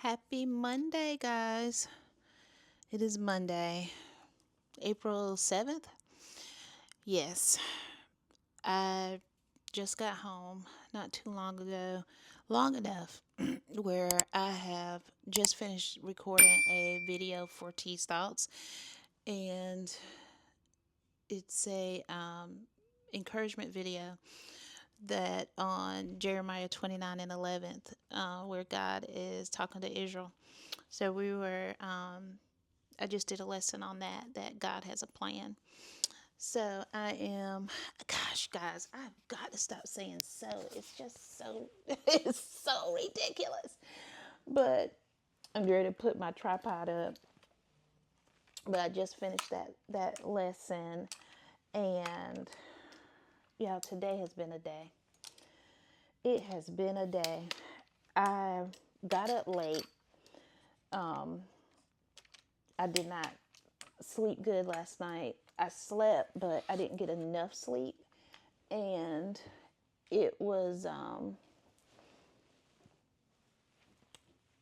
Happy Monday, guys. It is Monday, April 7th. Yes, I just got home not too long ago, long enough where I have just finished recording a video for T's Thoughts, and it's a encouragement video that on Jeremiah 29 and 11th, where God is talking to Israel. So I just did a lesson on that God has a plan. So gosh, guys, I've got to stop saying so. It's just so, it's so ridiculous. But I'm ready to put my tripod up. But I just finished that lesson, and yeah, today has been a day. It has been a day. I got up late. I did not sleep good last night. I slept, but I didn't get enough sleep, and it was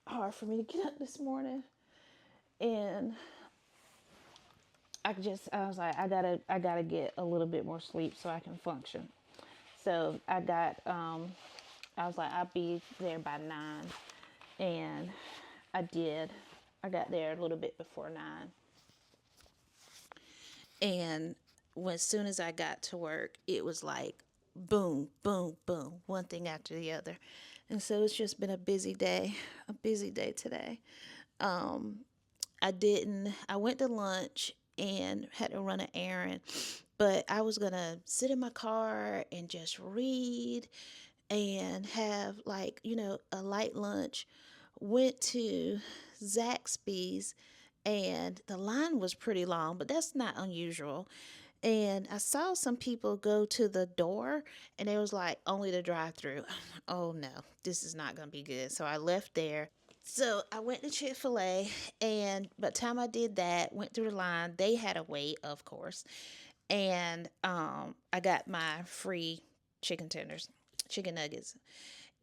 hard for me to get up this morning. And I was like, I gotta get a little bit more sleep so I can function. So I was like, I'll be there by 9, and I did. I got there a little bit before 9. And as soon as I got to work, it was like boom, boom, boom, one thing after the other. And so it's just been a busy day today. I went to lunch and had to run an errand, but I was going to sit in my car and just read and have, like, a light lunch. Went to Zaxby's, and the line was pretty long, but that's not unusual. And I saw some people go to the door, and it was like only the drive through. Oh no, this is not going to be good. So I left there. So I went to Chick-fil-A, and by the time I did that, went through the line, they had a wait, of course. And I got my free chicken tenders, chicken nuggets,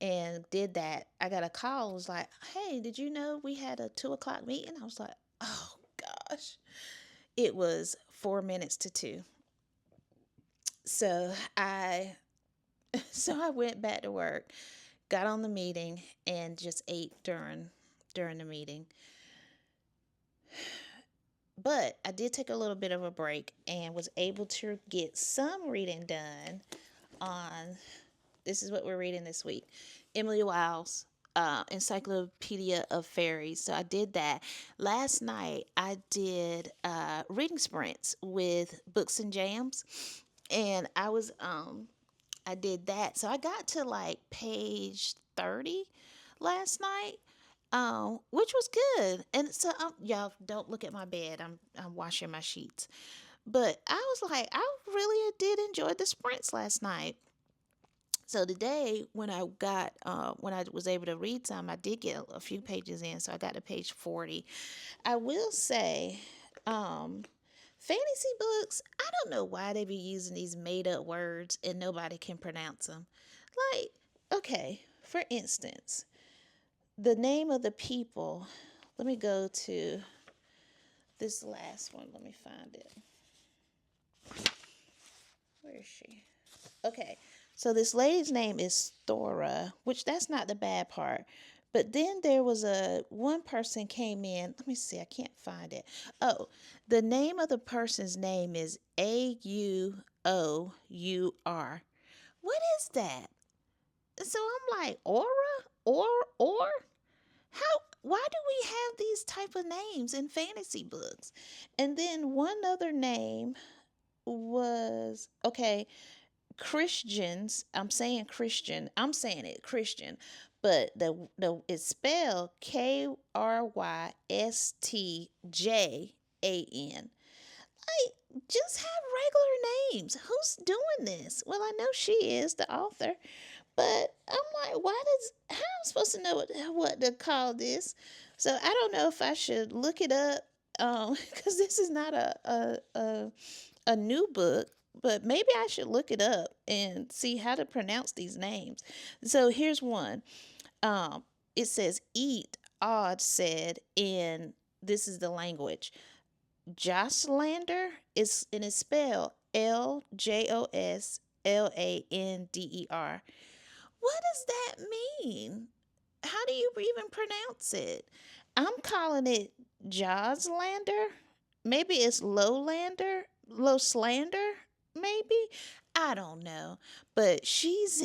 and did that. I got a call. It was like, hey, did you know we had a 2 o'clock meeting? I was like, oh gosh. It was 4 minutes to 2. So I so I went back to work, got on the meeting, and just ate during the meeting. But I did take a little bit of a break and was able to get some reading done on, this is what we're reading this week, Emily Wilde's Encyclopedia of Fairies. So I did that. Last night I did reading sprints with Books and Jams, and I did that. So I got to like page 30 last night, which was good. And so y'all don't look at my bed. I'm washing my sheets. But I was like, I really did enjoy the sprints last night. So today, when I was able to read some, I did get a few pages in. So I got to page 40. I will say, fantasy books, I don't know why they be using these made up words and nobody can pronounce them. Like, okay, for instance, the name of the people, let me go to this last one. Let me find it. Where is she? Okay, so this lady's name is Thora, which that's not the bad part. But then there was one person came in. Let me see, I can't find it. Oh, the name of the person's name is Aouour. What is that? So I'm like, Aura? Or? How? Why do we have these type of names in fantasy books? And then one other name was, okay, Christians. I'm saying Christian. I'm saying it Christian, but the it's spelled Krystjan. Like, just have regular names. Who's doing this? Well, I know she is the author, but I'm like, how am I supposed to know what to call this? So I don't know if I should look it up, because this is not a new book, but maybe I should look it up and see how to pronounce these names. So here's one. It says eat Odd said, in this is the language. Joslander is, and it's spelled Ljoslander. What does that mean? How do you even pronounce it? I'm calling it Joslander. Maybe it's Lowlander, Lowslander, maybe. I don't know. But she's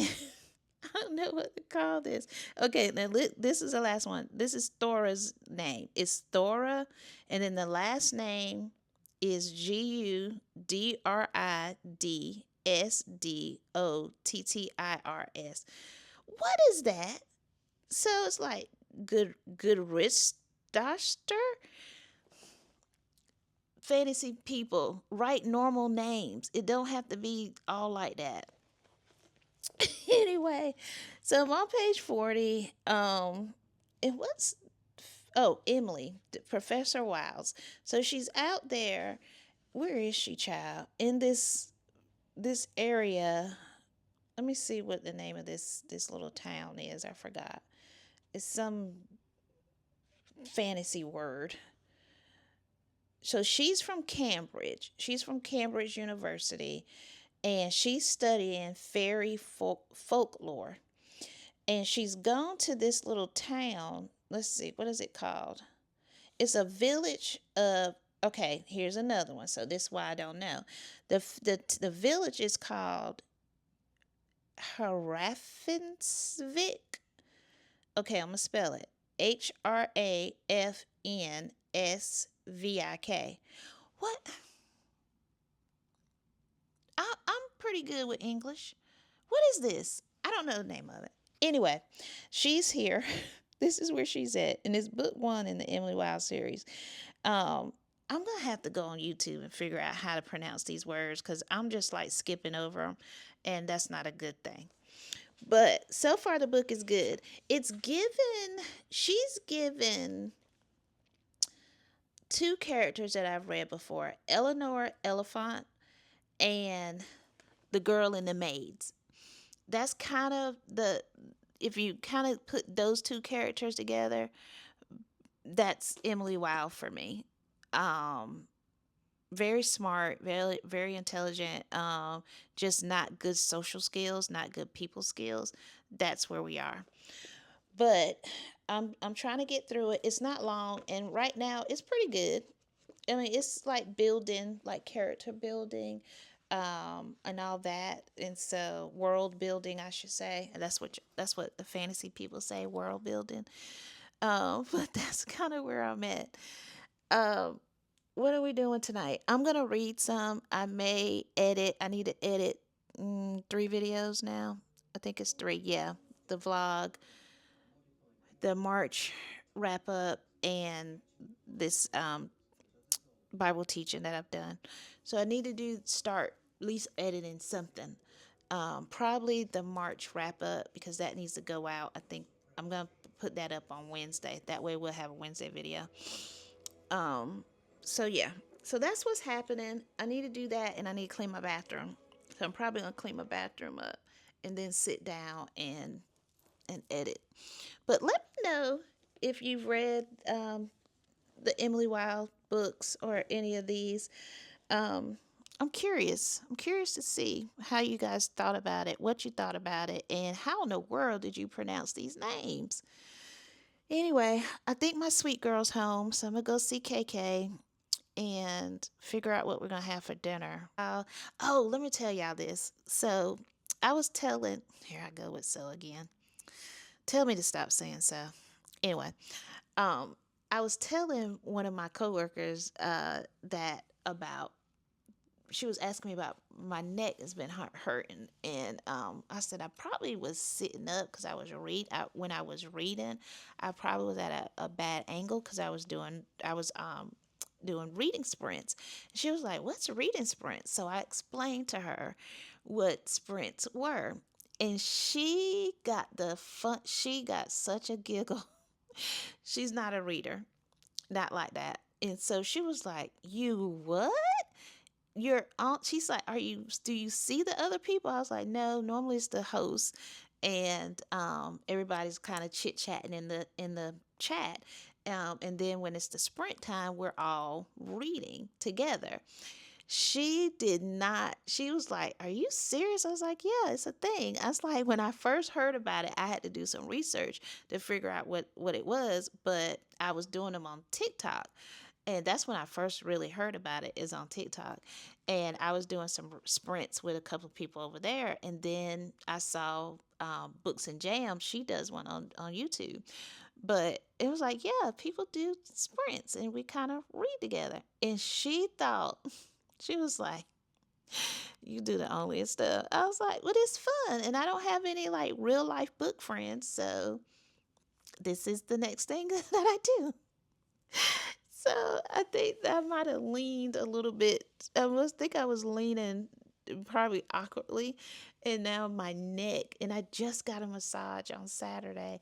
I don't know what to call this. Okay, now this is the last one. This is Thora's name. It's Thora, and then the last name is Gudridsdottirs. What is that? So it's like good wrist doctor. Fantasy people write normal names. It don't have to be all like that. Anyway, so I'm on page 40. And what's Emily, Professor Wilde. So she's out there. Where is she, child? In this area. Let me see what the name of this little town is. I forgot. It's some fantasy word. So she's from Cambridge. She's from Cambridge University, and she's studying fairy folklore. And she's gone to this little town. Let's see, what is it called? It's a village of. Okay, here's another one. So this is why I don't know. The village is called Hraffensvik. Okay, I'm gonna spell it. Hrafnsvik. What? I'm pretty good with English. What is this? I don't know the name of it. Anyway, she's here. This is where she's at. And it's book one in the Emily Wilde series. I'm going to have to go on YouTube and figure out how to pronounce these words because I'm just like skipping over them. And that's not a good thing. But so far, the book is good. She's given two characters that I've read before, Eleanor Elephant and the girl in the maids. That's kind of if you kind of put those two characters together, that's Emily Wilde for me. Very smart, very very intelligent. Just not good social skills, not good people skills. That's where we are. But I'm trying to get through it. It's not long, and right now it's pretty good. I mean, it's like building, like character building, and all that, and so world building, I should say. And that's what the fantasy people say, world building. But that's kind of where I'm at. Um, what are we doing tonight? I'm gonna read some. I may edit. I need to edit 3 videos now. I think it's 3. Yeah, the vlog, the March wrap up, and this Bible teaching that I've done. So I need to start at least editing something. Probably the March wrap up because that needs to go out. I think I'm gonna put that up on Wednesday. That way we'll have a Wednesday video. So yeah. So that's what's happening. I need to do that, and I need to clean my bathroom. So I'm probably gonna clean my bathroom up and then sit down and edit. But let me know if you've read the Emily Wilde books or any of these. I'm curious. I'm curious to see how you guys thought about it, what you thought about it, and how in the world did you pronounce these names? Anyway, I think my sweet girl's home, so I'm gonna go see KK and figure out what we're gonna have for dinner. Oh, let me tell y'all this. So I was telling, here I go with so again. Tell me to stop saying so. Anyway, I was telling one of my coworkers that about she was asking me about my neck has been hurting, and I said I probably was sitting up because when I was reading, I probably was at a bad angle because I was doing reading sprints. She was like, "What's reading sprints?" So I explained to her what sprints were, and she got the fun. She got such a giggle. She's not a reader, not like that. And so she was like, "You what? Your aunt?" She's like, do you see the other people? I was like, no, normally it's the host, and everybody's kind of chit chatting in the chat. And then when it's the sprint time, we're all reading together. She did not, she was like, "Are you serious?" I was like, "Yeah, it's a thing." I was like, when I first heard about it, I had to do some research to figure out what it was, but I was doing them on TikTok. And that's when I first really heard about it, is on TikTok. And I was doing some sprints with a couple of people over there. And then I saw Books and Jam. She does one on YouTube. But it was like, yeah, people do sprints and we kind of read together. And she thought, she was like, "You do the only stuff." I was like, "Well, it's fun." And I don't have any like real life book friends. So this is the next thing that I do. So I think I might have leaned a little bit. Think I was leaning probably awkwardly, and now my neck. And I just got a massage on Saturday,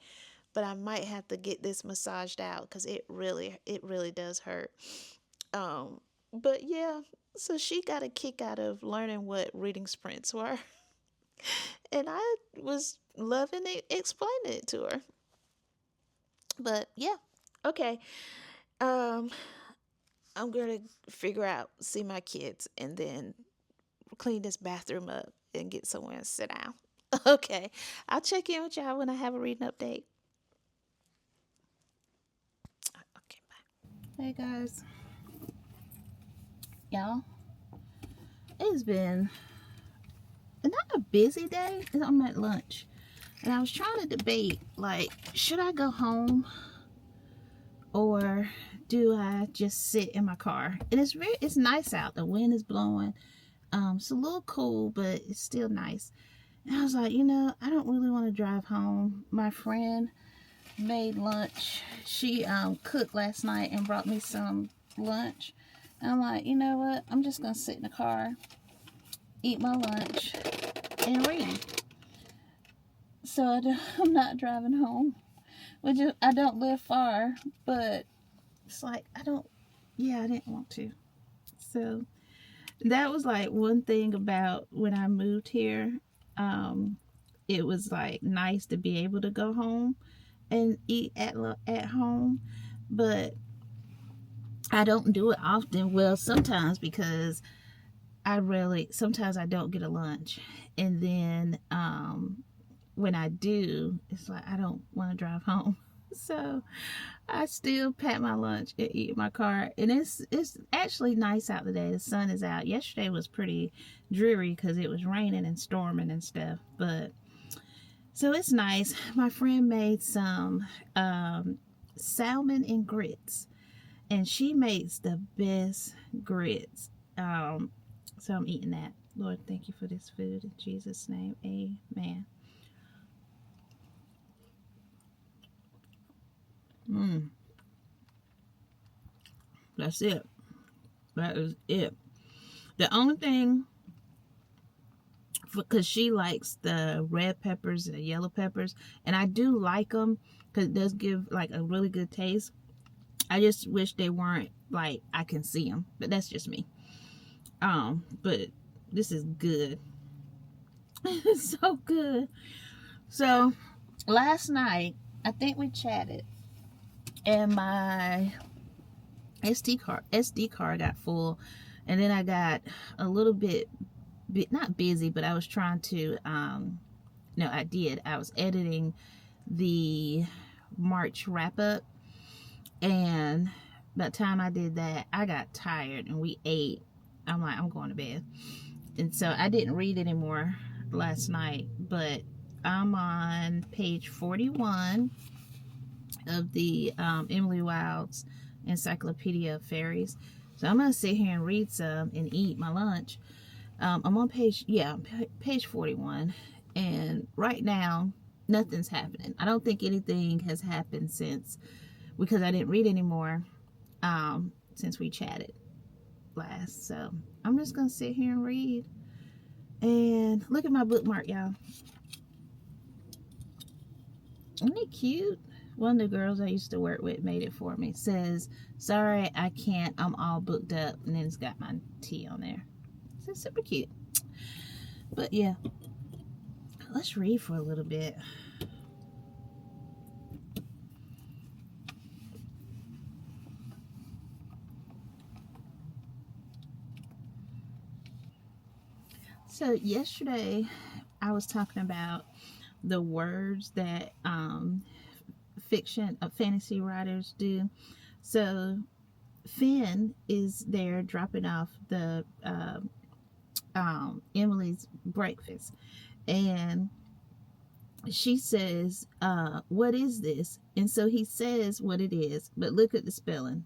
but I might have to get this massaged out because it really does hurt. But yeah, so she got a kick out of learning what reading sprints were, and I was loving it, explaining it to her. But yeah, okay. Um, I'm gonna figure out, see my kids, and then clean this bathroom up and get somewhere and sit down. Okay, I'll check in with y'all when I have a reading update. Okay, bye. Hey guys, y'all. It's been not a busy day. I'm at lunch, and I was trying to debate, like, should I go home or do I just sit in my car? And it's nice out. The wind is blowing. It's a little cool, but it's still nice. And I was like, I don't really want to drive home. My friend made lunch. She cooked last night and brought me some lunch. And I'm like, you know what? I'm just gonna sit in the car, eat my lunch, and read. So I'm not driving home, which I don't live far, but it's like I didn't want to. So that was like one thing about when I moved here. It was like nice to be able to go home and eat at home, but I don't do it often. Well, sometimes because sometimes I don't get a lunch, and then when I do, it's like I don't want to drive home. So I still pack my lunch and eat in my car. And it's actually nice out today. The sun is out. Yesterday was pretty dreary because it was raining and storming and stuff. But so it's nice. My friend made some salmon and grits, and she makes the best grits. So I'm eating that. Lord, thank you for this food in Jesus' name. Amen. That's it. That is it. The only thing, because she likes the red peppers and the yellow peppers, and I do like them because it does give like a really good taste. I just wish they weren't like I can see them, but that's just me. But this is good. It's so good. So last night, I think we chatted, and my SD card got full, and then I got a little bit not busy, but I was trying to no, I was editing the March wrap up, and by the time I did that, I got tired and we ate. I'm like, I'm going to bed. And so I didn't read anymore last night, but I'm on page 41 of the Emily Wilde's Encyclopedia of Fairies. So I'm going to sit here and read some and eat my lunch. I'm on page 41. And right now, nothing's happening. I don't think anything has happened because I didn't read anymore since we chatted last. So I'm just going to sit here and read. And look at my bookmark, y'all. Isn't it cute? One of the girls I used to work with made it for me. It says, "Sorry, I can't. I'm all booked up." And then it's got my tea on there. It's super cute. But yeah, let's read for a little bit. So yesterday I was talking about the words that fiction fantasy writers do. So Finn is there dropping off the Emily's breakfast, and she says, what is this? And so he says what it is, but look at the spelling.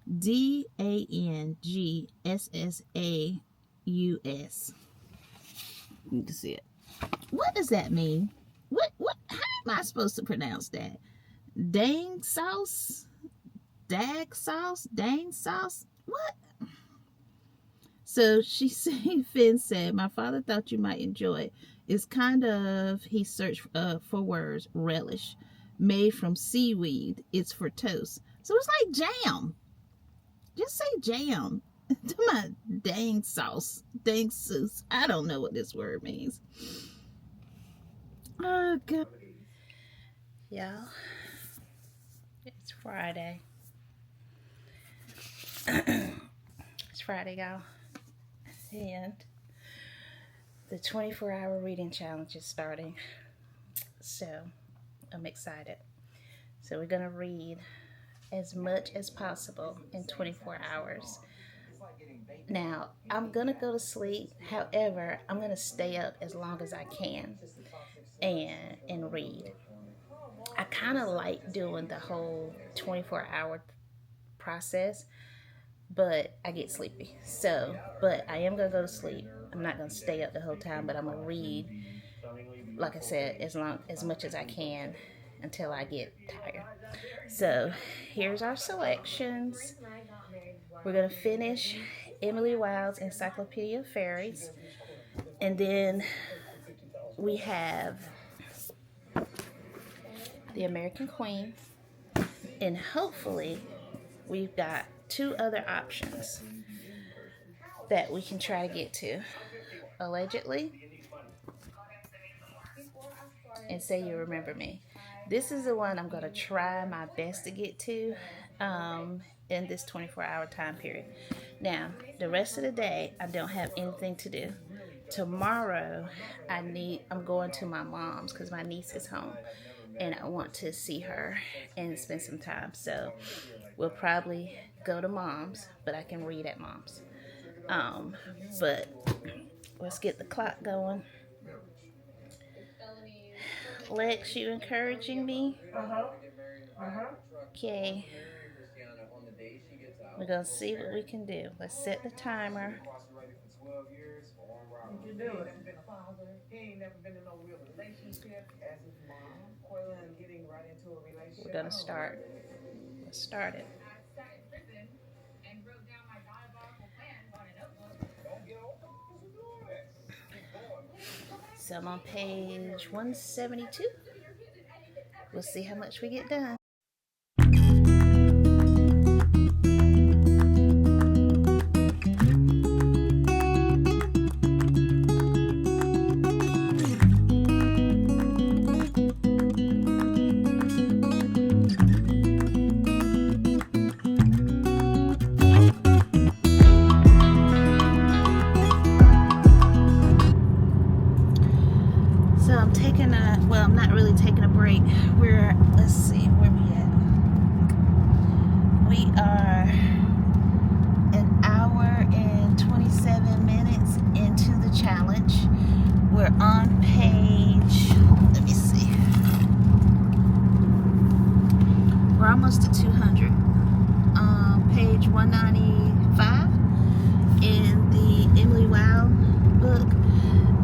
DANGSSAUS. You can see it. What does that mean? What how am I supposed to pronounce that? Dang sauce? Dag sauce? Dang sauce? What? So she said, Finn said, my father thought you might enjoy it. It's kind of, he searched for words, relish, made from seaweed. It's for toast. So it's like jam. Just say jam. To my dang sauce. Dang sauce. I don't know what this word means. Oh, God. Y'all, it's Friday. It's Friday, y'all. And the 24-hour reading challenge is starting. So I'm excited. So we're going to read as much as possible in 24 hours. Now, I'm going to go to sleep. However, I'm going to stay up as long as I can and read. I kind of like doing the whole 24-hour process, but I get sleepy. So, but I am going to go to sleep. I'm not going to stay up the whole time, but I'm going to read, like I said, as much as I can until I get tired. So, here's our selections. We're going to finish Emily Wilde's Encyclopedia of Fairies. And then we have The American Queen. And hopefully we've got 2 other options that we can try to get to. Allegedly and Say You Remember Me. This is the one I'm going to try my best to get to in this 24-hour time period. Now, the rest of the day, I don't have anything to do. Tomorrow, I'm going to my mom's because my niece is home, and I want to see her and spend some time. So we'll probably go to mom's, but I can read at mom's. But let's get the clock going. Lex, you encouraging me? Okay. We're going to see what we can do. Let's set the timer. You can do it. We're going to start. Let's start it. So I'm on page 172. We'll see how much we get done. I'm not really taking a break. Let's see, where we at? We are an hour and 27 minutes into the challenge. We're on page, let me see. We're almost to 200. Page 195 in the Emily Wilde book.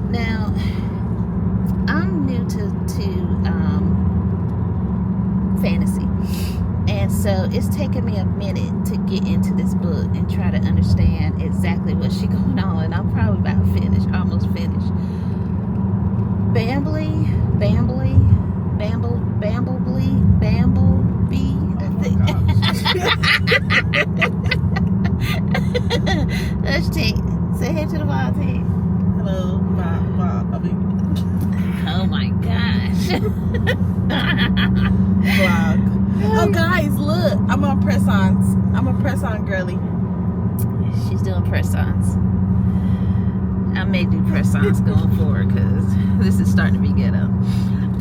Now, I'm new to fantasy, and so it's taken me a minute to get into this book and try to understand exactly what's going on, and I'm probably about finished, almost finished. Bamblebee, I think. Let's say hey to the wild team. Hello, Bobby. Oh my gosh. Vlog. Oh guys, look. I'm on press-ons. I'm a press-on girly. She's doing press-ons. I may do press-ons going forward because this is starting to be ghetto.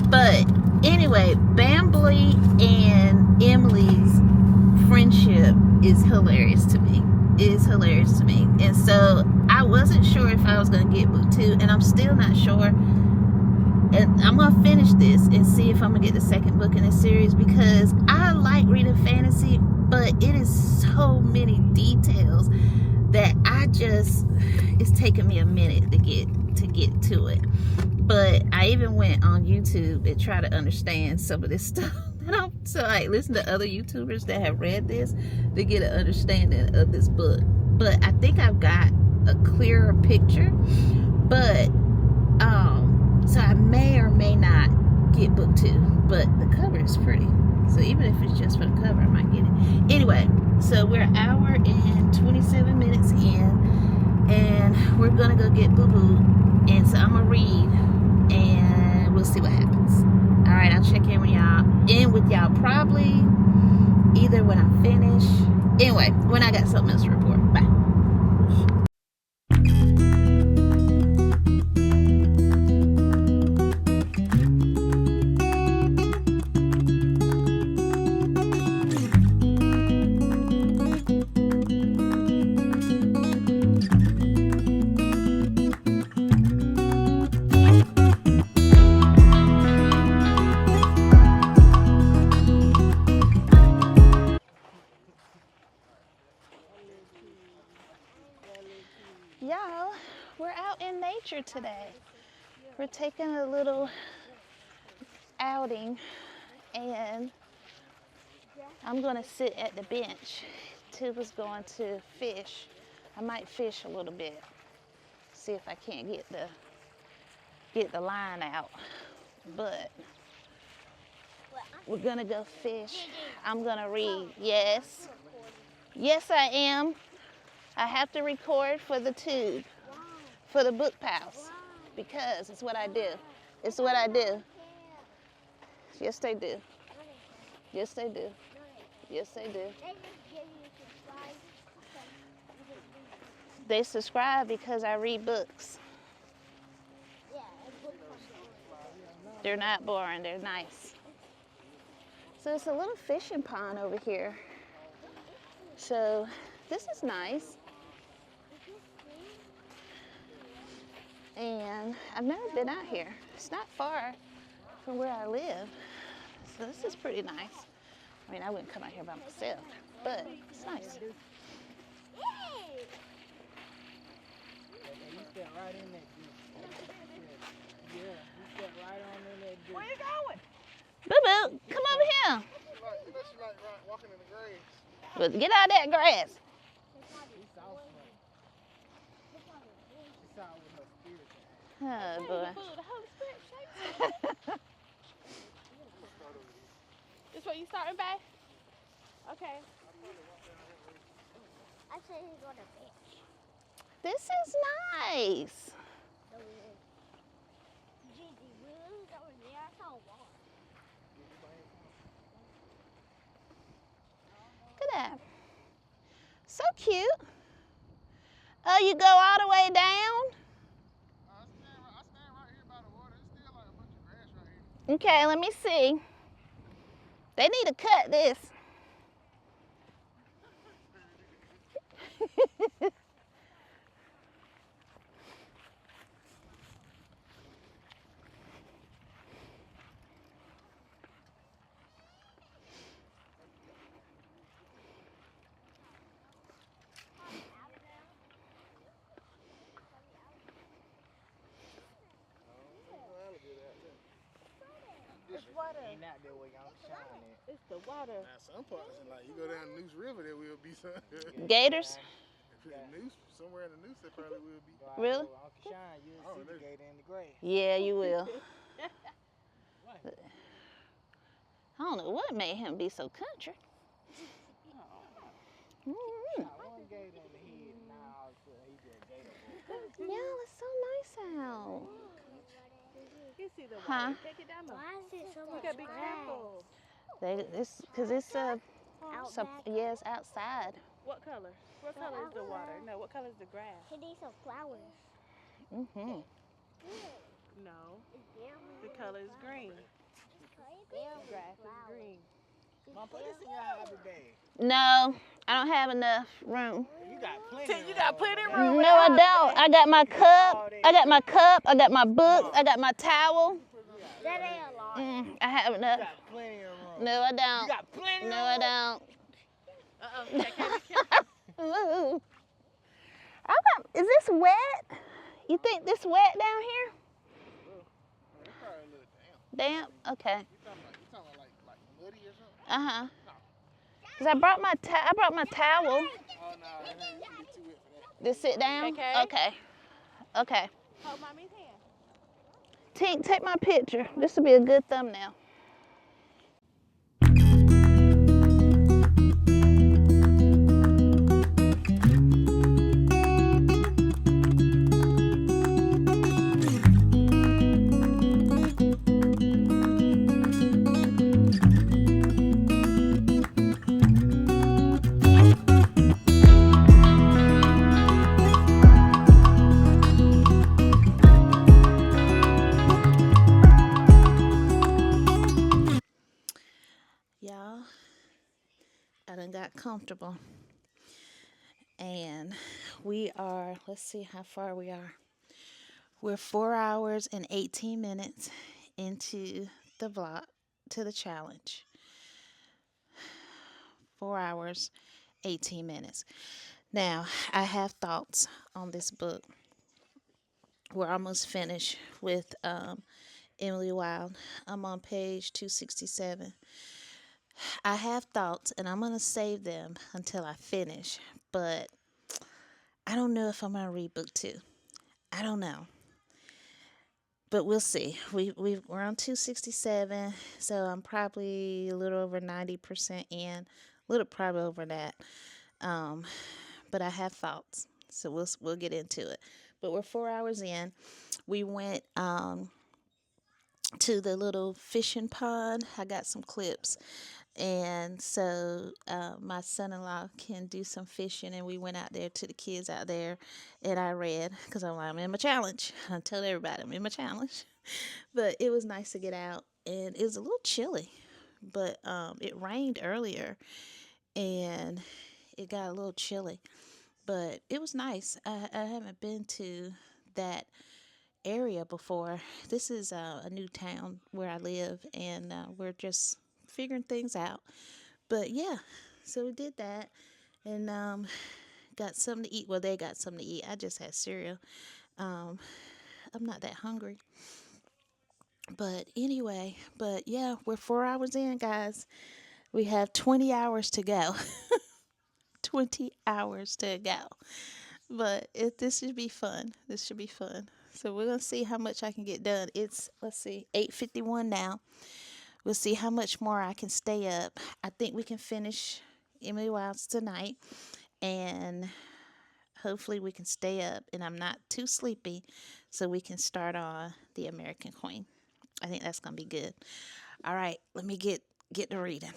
But anyway, Bambly and Emily's friendship is hilarious to me. It is hilarious to me. And so I wasn't sure if I was going to get book 2, and I'm still not sure. And I'm going to finish this and see if I'm going to get the second book in this series, because I like reading fantasy, but it is so many details that it's taken me a minute to get to it. But I even went on YouTube and try to understand some of this stuff. So I listen to other YouTubers that have read this to get an understanding of this book. But I think I've got a clearer picture. But so I may or may not get book 2. But the cover is pretty. So even if it's just for the cover, I might get it. Anyway, so we're an hour and 27 minutes in, and we're gonna go get Boo Boo. And so I'm gonna read, and we'll see what happens. All right, I'll check in with y'all probably either when I finish. Anyway, when I got something else to report. Bye. Y'all, we're out in nature today. We're taking a little outing, and I'm gonna sit at the bench. Tuba's going to fish. I might fish a little bit. See if I can't get the line out. But we're gonna go fish. I'm gonna read. Yes. Yes, I am. I have to record for the tube, for the book pals, because it's what I do. It's what I do. Yes, they do. Yes, they do. Yes, they do. They subscribe because I read books. They're not boring. They're nice. So it's a little fishing pond over here. So this is nice. And I've never been out here. It's not far from where I live. So this is pretty nice. I mean, I wouldn't come out here by myself, but it's nice. Where you going? Boo Boo, come over here. She like walking in the grass. But get out of that grass. Oh boy. This where you starting, babe? Okay. I said he's going to fish. This is nice. Gigi, wheels over there. I saw water. Look at that. So cute. Oh, you go all the way down? I stand right here by the water. It's still like a bunch of grass right here. Okay, let me see. They need to cut this. It's water. Not that way, I'm shining. It's the water. Now, some parts, like you go down the Noose River, there will be some. Gators? If it's a noose, somewhere in the noose, there probably will be. Really? Uncle Shine, you'll see the gator in the grass. Yeah, you will. I don't know what made him be so country. Mm-hmm. One gator in the head, now he just gator. Yeah, it's so nice out. You see the water. Huh? Take it down. Why is it so You much gotta be grass? careful. Because it's Outside? yeah, it's outside. What color? What color is the water? No, what color is the grass? He needs some flowers. No, It's there the color is green. grass is green. Mom, put this in your hobby bag. No, I don't have enough room. You got plenty. You got plenty of of room. No, I don't. I got my cup. I got my cup. I got my books. I got my towel. That ain't a lot. I have enough. You got plenty of room. No, I don't. You got plenty No, of I room. don't. Uh-oh. Is this wet? You think this wet down here? It's probably a little damn. Damp? Okay. You talking like muddy or something? Uh-huh. Cause I brought my towel. Oh no, that ain't gonna be too wet for that. Just sit down. Okay. Okay. Hold mommy's hand. Tink, take my picture. This will be a good thumbnail. Y'all, I done got comfortable. And we are, let's see how far we are. We're 4 hours and 18 minutes into the vlog, to the challenge. 4 hours, 18 minutes. Now, I have thoughts on this book. We're almost finished with Emily Wilde. I'm on page 267. I have thoughts, and I'm going to save them until I finish, but I don't know if I'm going to read book 2. I don't know. But we'll see. We're on 267, so I'm probably a little over 90% in, probably over that. But I have thoughts, so we'll get into it. But we're 4 hours in. We went to the little fishing pond. I got some clips. And so my son-in-law can do some fishing, and we went out there to the kids out there, and I read because I'm in my challenge. I told everybody I'm in my challenge. But it was nice to get out, and it was a little chilly, but it rained earlier, and it got a little chilly, but it was nice. I haven't been to that area before. This is a new town where I live, and we're just figuring things out. But yeah, so we did that, and got something to eat. Well, they got something to eat. I just had cereal. I'm not that hungry. But anyway, yeah, we're 4 hours in, guys. We have 20 hours to go. 20 hours to go. But this should be fun. This should be fun. So we're going to see how much I can get done. It's, let's see, 8:51 now. We'll see how much more I can stay up. I think we can finish Emily Wilde's tonight. And hopefully we can stay up and I'm not too sleepy so we can start on The American Queen. I think that's going to be good. All right, let me get to reading.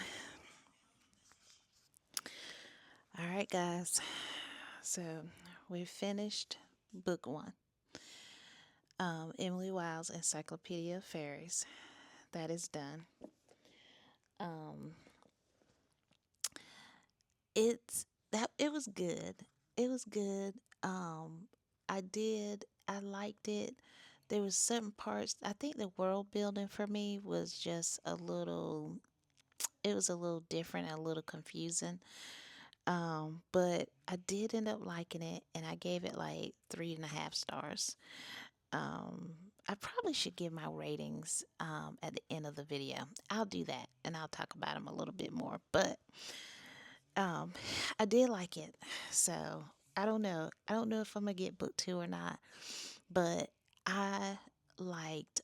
All right, guys. So we've finished book 1. Emily Wilde's Encyclopedia of Fairies. That is done. It was good. It was good. I liked it. There was certain parts. I think the world building for me was just a little different, a little confusing. But I did end up liking it, and I gave it like 3.5 stars. I probably should give my ratings at the end of the video. I'll do that, and I'll talk about them a little bit more. But I did like it, so I don't know. I don't know if I'm gonna get book 2 or not. But I liked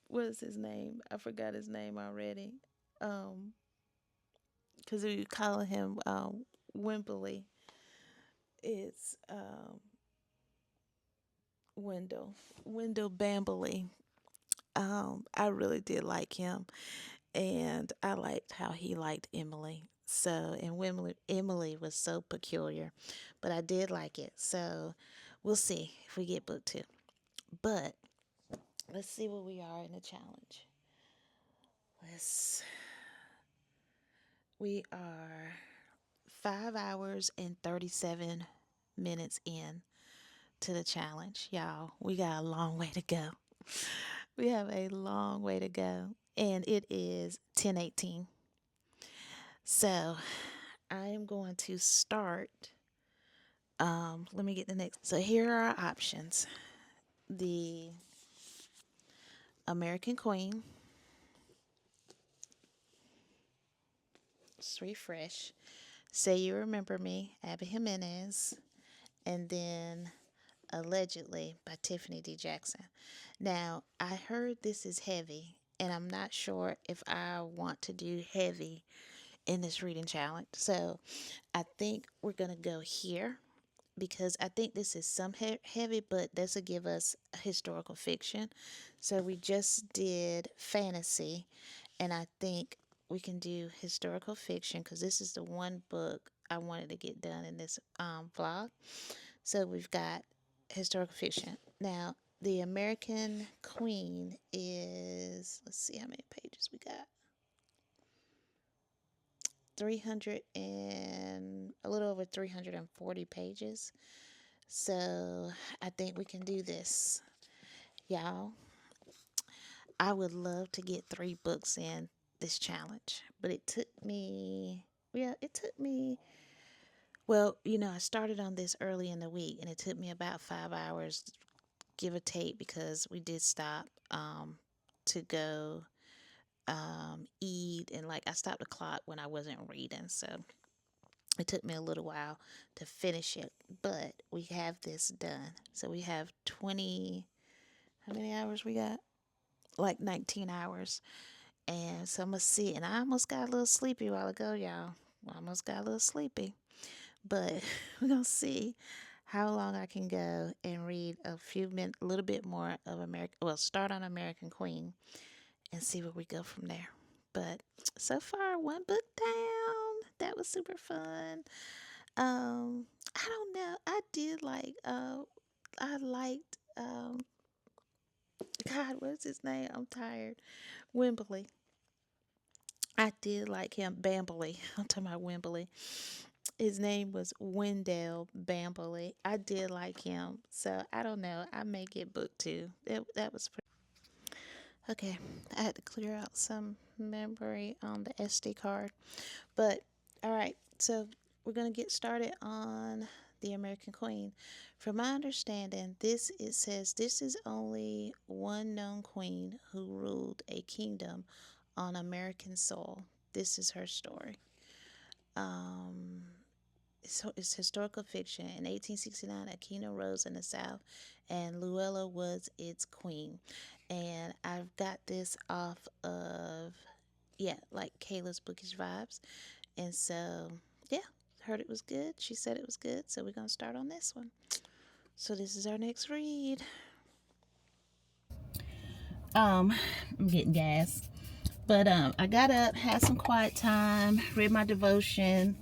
what is his name? I forgot his name already. Because we call him Wimberly. It's Wendell Bamberly. I really did like him, and I liked how he liked Emily. So, and Emily was so peculiar, but I did like it. So, we'll see if we get book 2. But let's see where we are in the challenge. We are 5 hours and 37 minutes in to the challenge, y'all. We got a long way to go. We have a long way to go, and it is 10:18. So I am going to start. Let me get the next. So here are our options: the American Queen. Let's refresh. Say You Remember Me, Abby Jimenez, and then Allegedly by Tiffany D. Jackson. Now, I heard this is heavy, and I'm not sure if I want to do heavy in this reading challenge. So I think we're going to go here because I think this is some heavy, but this will give us historical fiction. So we just did fantasy, and I think we can do historical fiction because this is the one book I wanted to get done in this vlog. So we've got historical fiction. Now, the American Queen is, let's see how many pages we got. 300 and a little over 340 pages. So I think we can do this. Y'all, I would love to get 3 books in this challenge, but it took me, well, I started on this early in the week, and it took me about 5 hours, give or take, because we did stop to go eat, and I stopped the clock when I wasn't reading, so it took me a little while to finish it, but we have this done. So we have 20, how many hours we got? 19 hours. And so I'm going to see, and I almost got a little sleepy a while ago, y'all. I almost got a little sleepy. But we're going to see how long I can go and read a little bit more of start on American Queen and see where we go from there. But so far, 1 book down. That was super fun. I don't know. I did I liked, God, what's his name? I'm tired. Wimberly. I did like him. Bamberly. I'm talking about Wimberly. His name was Wendell Bamberly. I did like him. So, I don't know. I may get book 2. That was pretty. Okay. I had to clear out some memory on the SD card. But, all right. So, we're going to get started on the American Queen. From my understanding, it says this is only one known queen who ruled a kingdom on American soil. This is her story. So it's historical fiction. In 1869, a kingdom rose in the South, and Luella was its queen. And I've got this off of, Kayla's Bookish Vibes. And so, heard it was good. She said it was good. So we're going to start on this one. So this is our next read. I'm getting gas. But I got up, had some quiet time, read my devotion,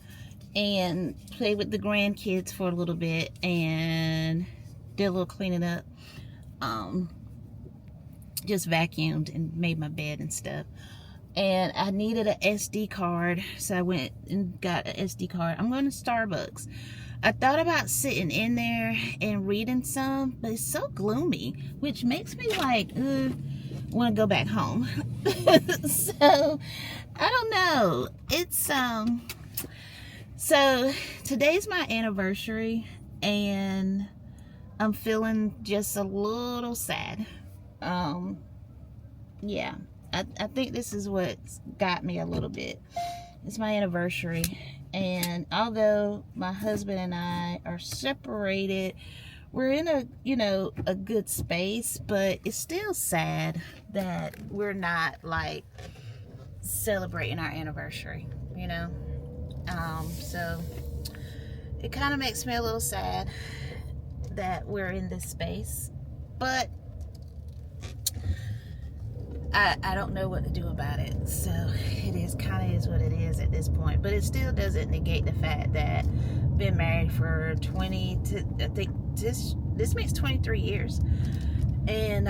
and played with the grandkids for a little bit, and did a little cleaning up. Just vacuumed and made my bed and stuff. And I needed an SD card, so I went and got an SD card. I'm going to Starbucks. I thought about sitting in there and reading some, but it's so gloomy, which makes me want to go back home. So I don't know. It's so today's my anniversary, and I'm feeling just a little sad. Yeah, I think this is what's got me a little bit. It's my anniversary, and although my husband and I are separated, we're in a good space, but it's still sad that we're not celebrating our anniversary, so it kind of makes me a little sad that we're in this space, but I don't know what to do about it, so it it kind of is what it is at this point. But it still doesn't negate the fact that I've been married for 20 to, I think this makes 23 years. And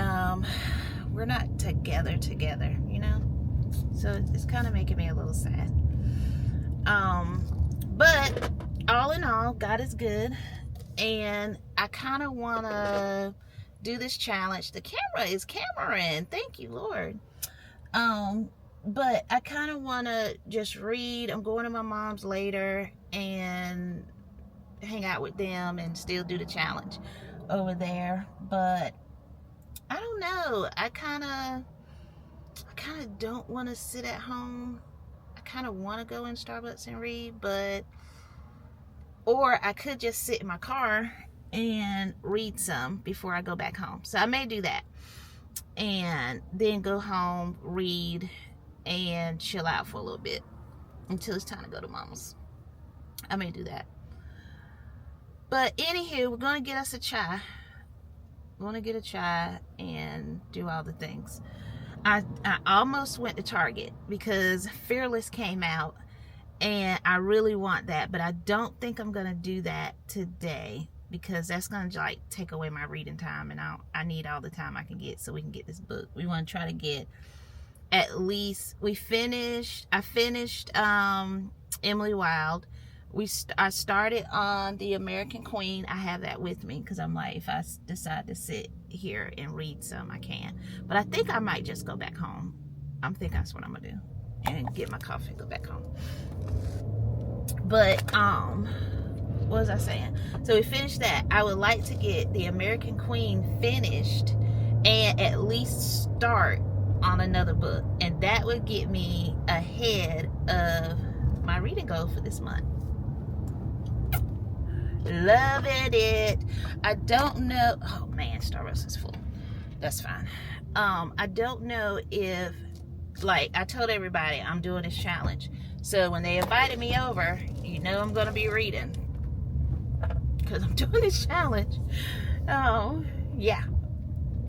we're not together, you know? So it's kind of making me a little sad. But all in all, God is good. And I kind of want to do this challenge. The camera is cameraing. Thank you, Lord. But I kind of want to just read. I'm going to my mom's later and hang out with them and still do the challenge over there. But I don't know. I kind of don't want to sit at home. I kind of want to go in Starbucks and read, or I could just sit in my car and read some before I go back home. So I may do that and then go home, read, and chill out for a little bit until it's time to go to mama's. I may do that. But anywho, we're going to get us a chai. I'm going to get a chai and do all the things. I almost went to Target because Fearless came out and I really want that, but I don't think I'm going to do that today because that's going to like take away my reading time, and I need all the time I can get so we can get this book. We want to try to get at least, I finished Emily Wilde. I started on The American Queen. I have that with me because I'm like, if I decide to sit here and read some, I can. But I think I might just go back home. I'm thinking that's what I'm gonna do, and get my coffee and go back home. But what was I saying? So we finished that. I would like to get The American Queen finished and at least start on another book, and that would get me ahead of my reading goal for this month. Loving it. I don't know. Oh man, Starbucks is full. That's fine. I don't know if, like, I told everybody I'm doing this challenge. So when they invited me over, you know I'm gonna be reading because I'm doing this challenge. Oh yeah.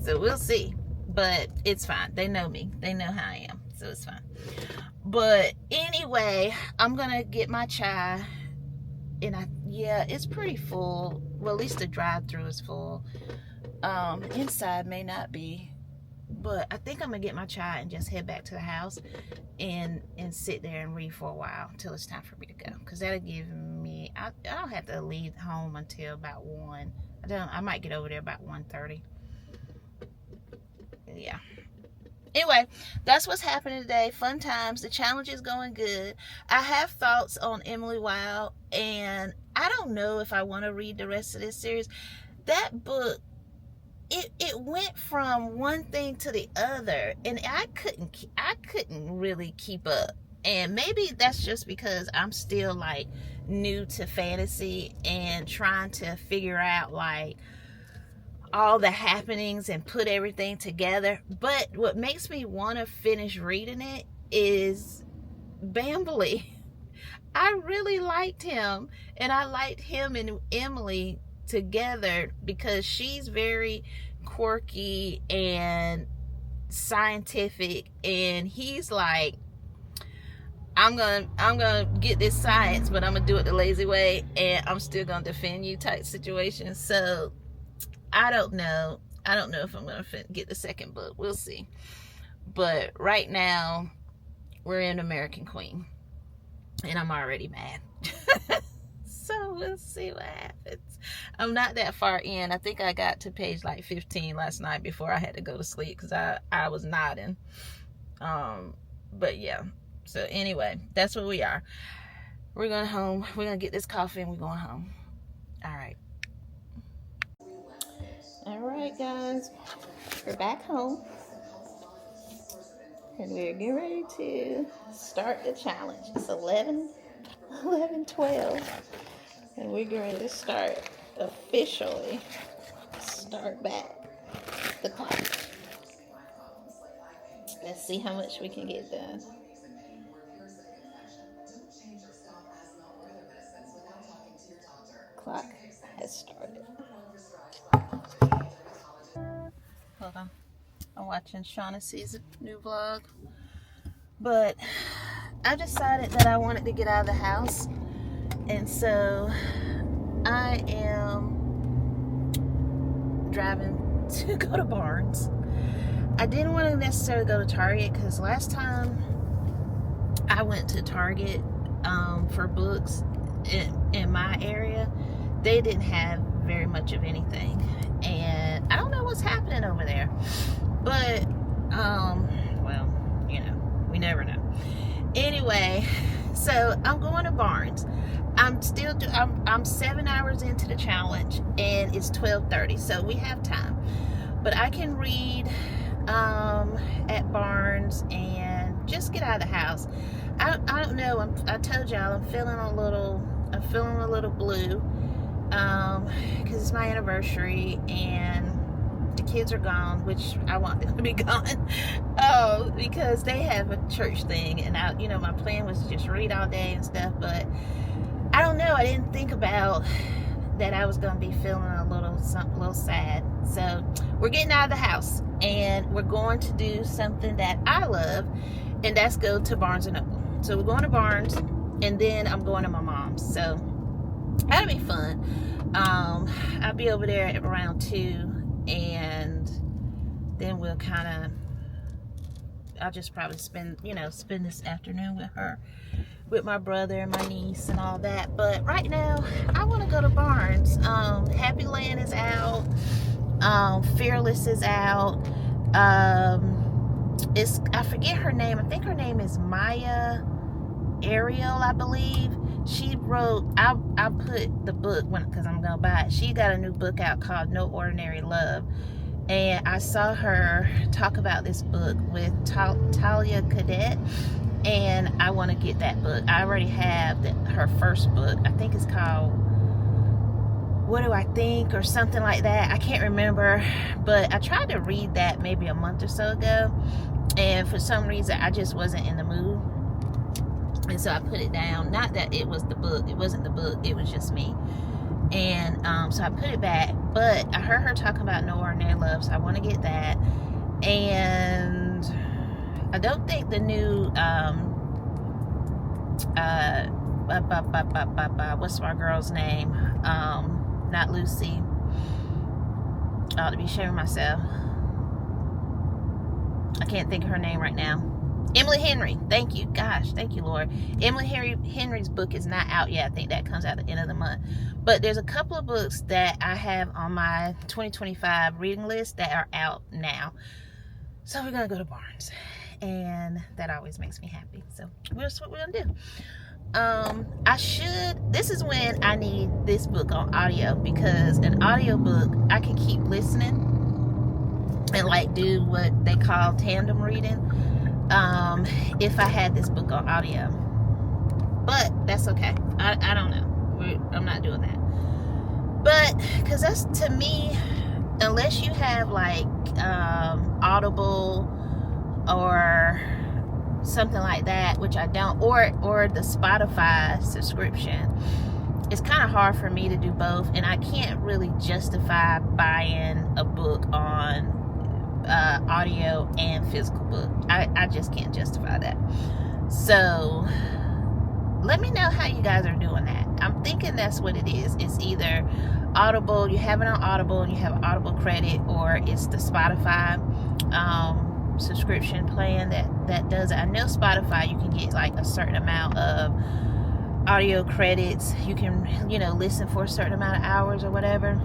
So we'll see. But it's fine. They know me. They know how I am. So it's fine. But anyway, I'm gonna get my chai. And yeah, it's pretty full. Well, at least the drive-through is full. Inside may not be, but I think I'm gonna get my chai and just head back to the house and sit there and read for a while until it's time for me to go. Cause that'll give me, I don't have to leave home until about 1. I might get over there about 1:30. Yeah. Anyway, that's what's happening today. Fun times. The challenge is going good. I have thoughts on Emily Wilde, and I don't know if I want to read the rest of this series. That book, it went from one thing to the other, and I couldn't really keep up. And maybe that's just because I'm still like new to fantasy and trying to figure out like all the happenings and put everything together. But what makes me want to finish reading it is Bambley. I really liked him, and I liked him and Emily together because she's very quirky and scientific, and he's like, I'm gonna get this science, but I'm gonna do it the lazy way, and I'm still gonna defend you type situation. So I don't know if I'm gonna get the second book. We'll see. But right now we're in American Queen, and I'm already mad. So we'll see what happens. I'm not that far in. I think I got to page like 15 last night before I had to go to sleep because I was nodding. But yeah. So anyway, that's where we are. We're going home. We're going to get this coffee and we're going home. All right. All right, guys. We're back home. And we're getting ready to start the challenge. It's 11:12. And we're getting ready to start officially. Start back the clock. Let's see how much we can get done. Clock has started. Hold on. I'm watching Shaughnessy's new vlog. But I decided that I wanted to get out of the house, and so I am driving to go to Barnes. I didn't want to necessarily go to Target because last time I went to Target for books in my area, they didn't have very much of anything, and I don't know what's happening over there, but well, you know, we never know. Anyway, so I'm going to Barnes. I'm 7 hours into the challenge, and it's 12:30, so we have time. But I can read at Barnes and just get out of the house. I don't know. I told y'all I'm feeling a little blue because it's my anniversary and the kids are gone, which I want them to be gone. Because they have a church thing, and my plan was to just read all day and stuff, but I don't know. I didn't think about that I was gonna be feeling a little sad. So we're getting out of the house, and we're going to do something that I love, and that's go to Barnes and Noble. So we're going to Barnes, and then I'm going to my mom's. So that'll be fun. I'll be over there at around 2, and then we'll I'll just probably spend this afternoon with her, with my brother and my niece and all that. But right now, I want to go to Barnes. Happy Land is out. Fearless is out. I forget her name. I think her name is Maya Ariel, I believe. She wrote, I'll put the book because I'm gonna buy it. She got a new book out called No Ordinary Love, and I saw her talk about this book with Talia Cadet, and I want to get that book. I already have her first book. I think it's called What Do I Think or something like that. I can't remember, but I tried to read that maybe a month or so ago, and for some reason I just wasn't in the mood, and so I put it down. Not that it was the book, it wasn't the book, it was just me. And so I put it back, but I heard her talking about No Ordinary Love, so I want to get that. And I don't think the new what's my girl's name, not Lucy, I ought to be shaming myself, I can't think of her name right now. Emily Henry, thank you. Gosh, thank you, Lord. Emily Henry's book is not out yet. I think that comes out at the end of the month. But there's a couple of books that I have on my 2025 reading list that are out now. So we're going to go to Barnes. And that always makes me happy. So that's what we're going to do. This is when I need this book on audio, because an audio book, I can keep listening and like do what they call tandem reading. If I had this book on audio, but that's okay. I don't know. I'm not doing that. But because that's, to me, unless you have like Audible or something like that, which I don't, or the Spotify subscription, it's kind of hard for me to do both, and I can't really justify buying a book on audio and physical book. I just can't justify that. So let me know how you guys are doing that. I'm thinking that's what it is. It's either Audible, you have it on Audible and you have Audible credit, or it's the Spotify subscription plan that does it. I know Spotify, you can get like a certain amount of audio credits. You can, listen for a certain amount of hours or whatever.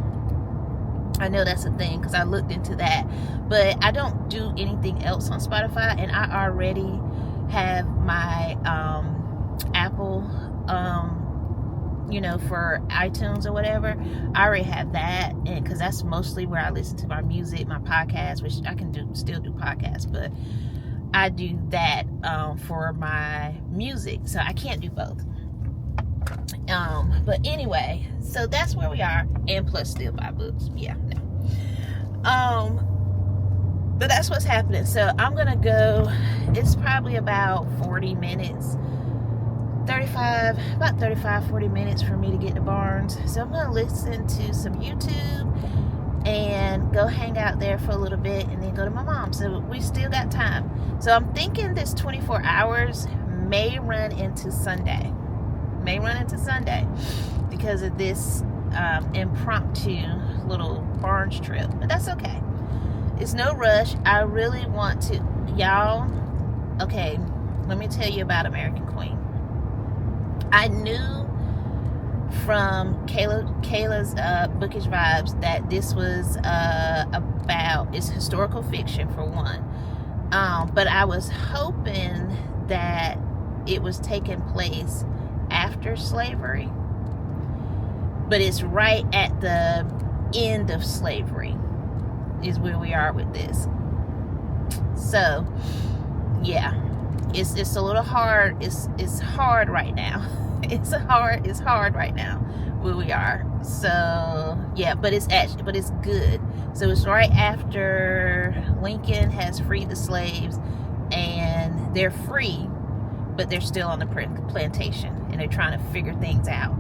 I know that's a thing because I looked into that, but I don't do anything else on Spotify, and I already have my Apple, for iTunes or whatever. I already have that, and because that's mostly where I listen to my music, my podcast, which I can still do podcasts, but I do that for my music, so I can't do both. But anyway, so that's where we are, and plus still buy books. Yeah, no. But that's what's happening. So I'm gonna go. It's probably about 40 minutes, 40 minutes for me to get to Barnes. So I'm gonna listen to some YouTube and go hang out there for a little bit, and then go to my mom. So we still got time. So I'm thinking this 24 hours may run into Sunday. Because of this impromptu little Barnes trip. But that's okay. It's no rush. I really want to, y'all. Okay, let me tell you about American Queen. I knew from Kayla's bookish vibes that this was it's historical fiction for one. But I was hoping that it was taking place after slavery. But it's right at the end of slavery is where we are with this. So yeah, it's a little hard. It's hard right now. It's hard right now where we are. So yeah, but it's good. So it's right after Lincoln has freed the slaves, and they're free, but they're still on the plantation, and they're trying to figure things out.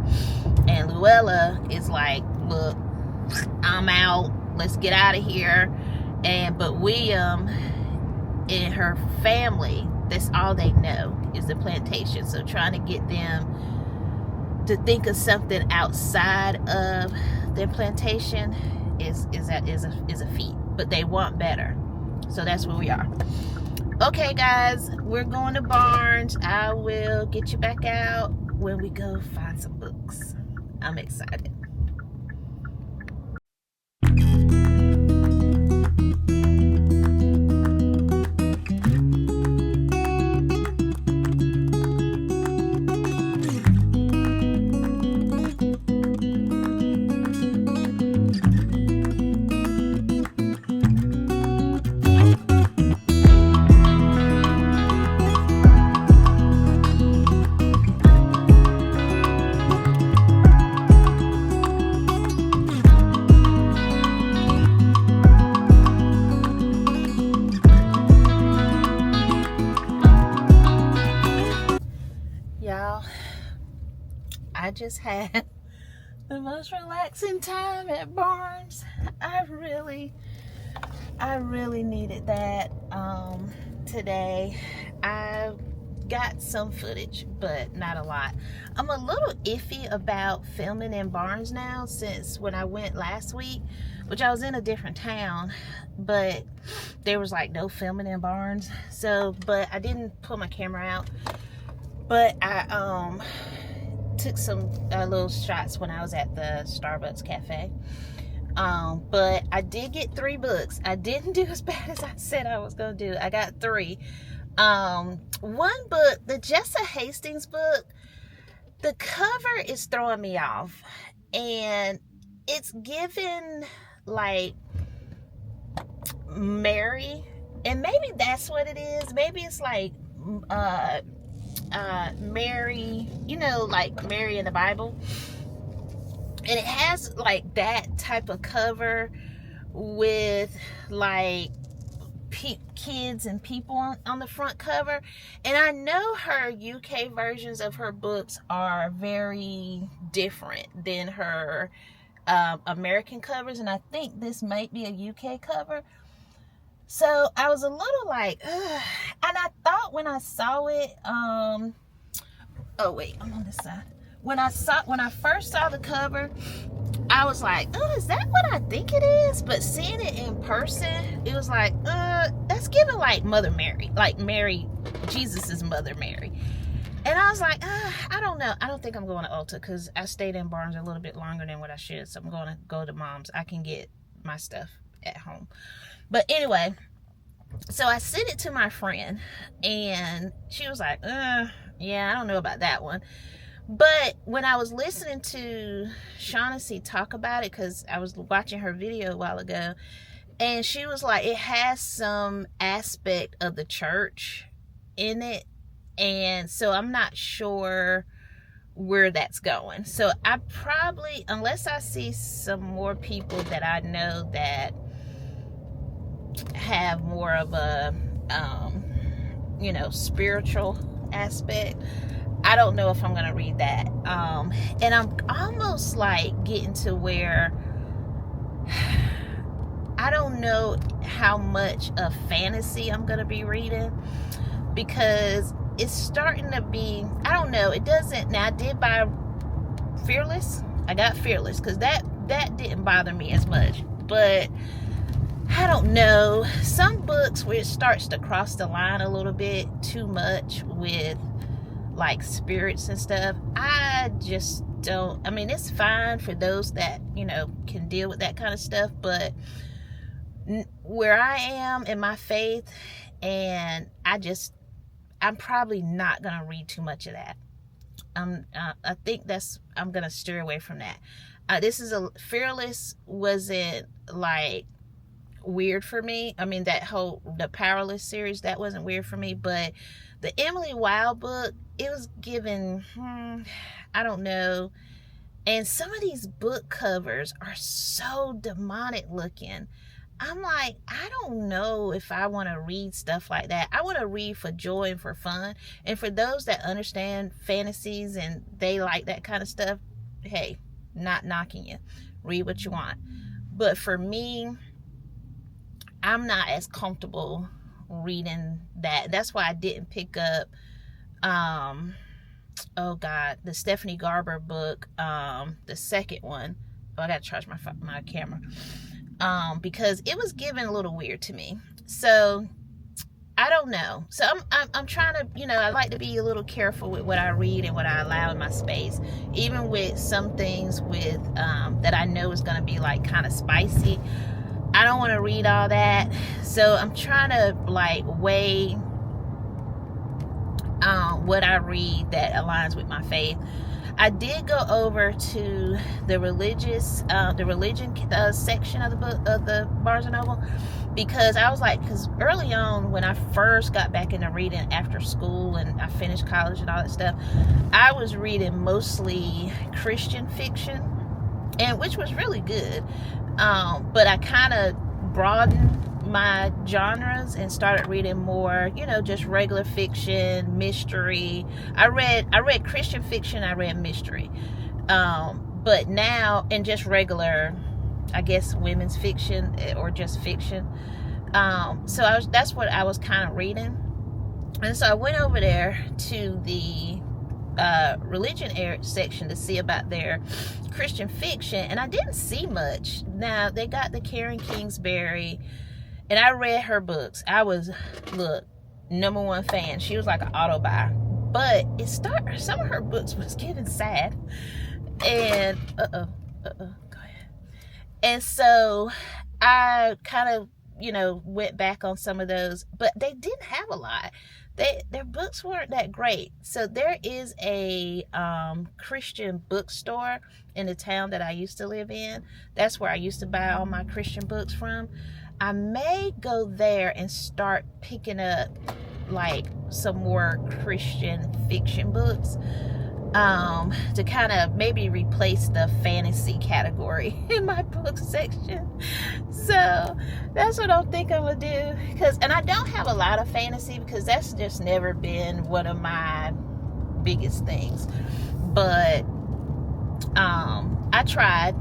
And Luella is like, look, I'm out. Let's get out of here. But William and her family, that's all they know is the plantation. So trying to get them to think of something outside of their plantation is a feat. But they want better. So that's where we are. Okay, guys, we're going to Barnes. I will get you back out when we go find some books. I'm excited. Y'all, I just had the most relaxing time at Barnes. I really needed that today. I got some footage, but not a lot. I'm a little iffy about filming in Barnes now, since when I went last week, which I was in a different town, but there was like no filming in Barnes. So, but I didn't pull my camera out. But I took some little shots when I was at the Starbucks cafe. But I did get 3 books. I didn't do as bad as I said I was going to do. I got 3. One book, the Jessa Hastings book, the cover is throwing me off. And it's given like Mary. And maybe that's what it is. Maybe it's like Mary, you know, like Mary in the Bible, and it has like that type of cover with like kids and people on the front cover. And I know her UK versions of her books are very different than her American covers, and I think this might be a UK cover. So I was a little like, ugh. And I thought when I saw it, oh wait, I'm on this side. When I first saw the cover, I was like, oh, is that what I think it is? But seeing it in person, it was like, that's giving like Mother Mary, like Mary, Jesus's Mother Mary. And I was like, I don't know. I don't think I'm going to Ulta, because I stayed in Barnes a little bit longer than what I should. So I'm going to go to Mom's. I can get my stuff at home. But anyway, so I sent it to my friend, and she was like, yeah, I don't know about that one. But when I was listening to Shaughnessy talk about it, because I was watching her video a while ago, and she was like, it has some aspect of the church in it. And so I'm not sure where that's going. So I probably, unless I see some more people that I know that have more of a you know, spiritual aspect, I don't know if I'm gonna read that. And I'm almost like getting to where I don't know how much of fantasy I'm gonna be reading, because it's starting to be, I don't know, it doesn't. Now I did buy Fearless. I got Fearless because that didn't bother me as much, but I don't know, some books where it starts to cross the line a little bit too much with like spirits and stuff, I just don't. I mean, it's fine for those that, you know, can deal with that kind of stuff, but where I am in my faith, and I'm probably not gonna read too much of that. I think I'm gonna steer away from that. This is Fearless wasn't like weird for me. I mean, the Powerless series, that wasn't weird for me, but the Emily Wilde book, it was given, I don't know. And some of these book covers are so demonic looking. I'm like, I don't know if I want to read stuff like that. I want to read for joy and for fun. And for those that understand fantasies and they like that kind of stuff, hey, not knocking you. Read what you want. But for me, I'm not as comfortable reading that. That's why I didn't pick up the Stephanie Garber book, the second one. Oh, I gotta charge my camera. Because it was given a little weird to me. So I don't know. So I'm trying to, you know, I like to be a little careful with what I read and what I allow in my space, even with some things with that I know is going to be like kind of spicy. I don't want to read all that. So I'm trying to like weigh what I read that aligns with my faith. I did go over to the religion section of the book of the Barnes and Noble, because I was like, because early on when I first got back into reading after school and I finished college and all that stuff, I was reading mostly Christian fiction, and which was really good. But I kind of broadened my genres and started reading more, you know, just regular fiction, mystery. I read Christian fiction, I read mystery. But now, and just regular, I guess, women's fiction or just fiction. So that's what I was kind of reading. And so I went over there to the religion section to see about their Christian fiction, and I didn't see much. Now they got the Karen Kingsbury, and I read her books. I was, #1 fan. She was like an auto buy, but some of her books was getting sad, and go ahead. And so I kind of, you know, went back on some of those, but they didn't have a lot. Their books weren't that great. So there is a Christian bookstore in the town that I used to live in. That's where I used to buy all my Christian books from. I may go there and start picking up like some more Christian fiction books, to kind of maybe replace the fantasy category in my book section. So that's what I think I'm gonna do. And I don't have a lot of fantasy, because that's just never been one of my biggest things. But I tried,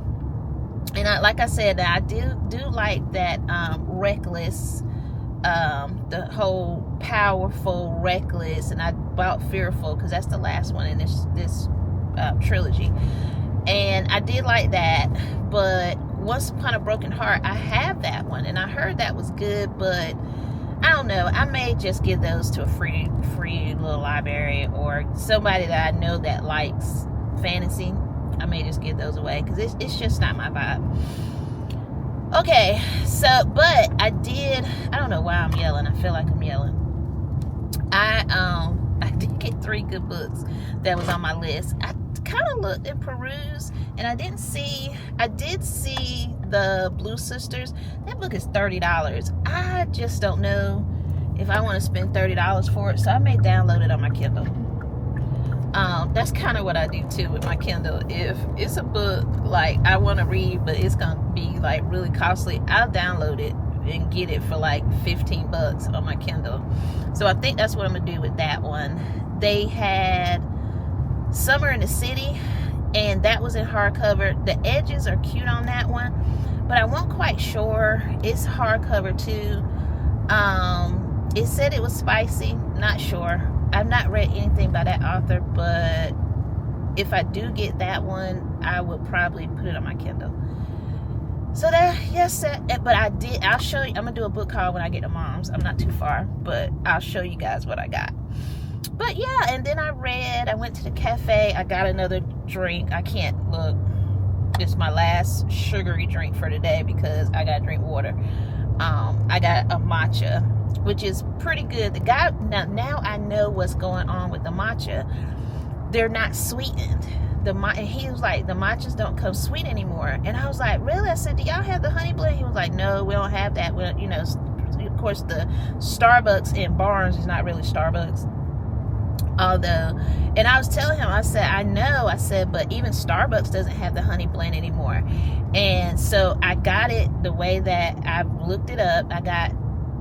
and like I said, I do like that Reckless, the whole powerful, reckless, and I bought Fearful because that's the last one in this trilogy, and I did like that. But Once Upon a Broken Heart, I have that one, and I heard that was good, but I don't know, I may just give those to a free little library, or somebody that I know that likes fantasy. I may just give those away, because it's just not my vibe. Okay, so, but I don't know why I'm yelling. I feel like I'm yelling. I did get 3 good books that was on my list. I kind of looked and perused, and I did see the Blue Sisters. That book is $30. I just don't know if I want to spend $30 for it, so I may download it on my Kindle. That's kind of what I do too with my Kindle. If it's a book like I want to read, but it's gonna be like really costly, I'll download it and get it for like $15 on my Kindle. So I think that's what I'm gonna do with that one. They had Summer in the City, and that was in hardcover. The edges are cute on that one, but I wasn't quite sure. It's hardcover too. It said it was spicy. Not sure. I've not read anything by that author, but if I do get that one, I will probably put it on my Kindle. So but I'll show you. I'm gonna do a book haul when I get to Mom's. I'm not too far, but I'll show you guys what I got. But yeah, and then I went to the cafe. I got another drink. I can't look. It's my last sugary drink for today because I gotta drink water. I got a matcha, which is pretty good. The guy, now I know what's going on with the matcha. They're not sweetened. And he was like, the matchas don't come sweet anymore. And I was like, really? I said, do y'all have the honey blend? He was like, no, we don't have that. Well, you know, of course, the Starbucks in Barnes is not really Starbucks. Although, and I was telling him, I said, I know, I said, but even Starbucks doesn't have the honey blend anymore. And so I got it the way that I looked it up. I got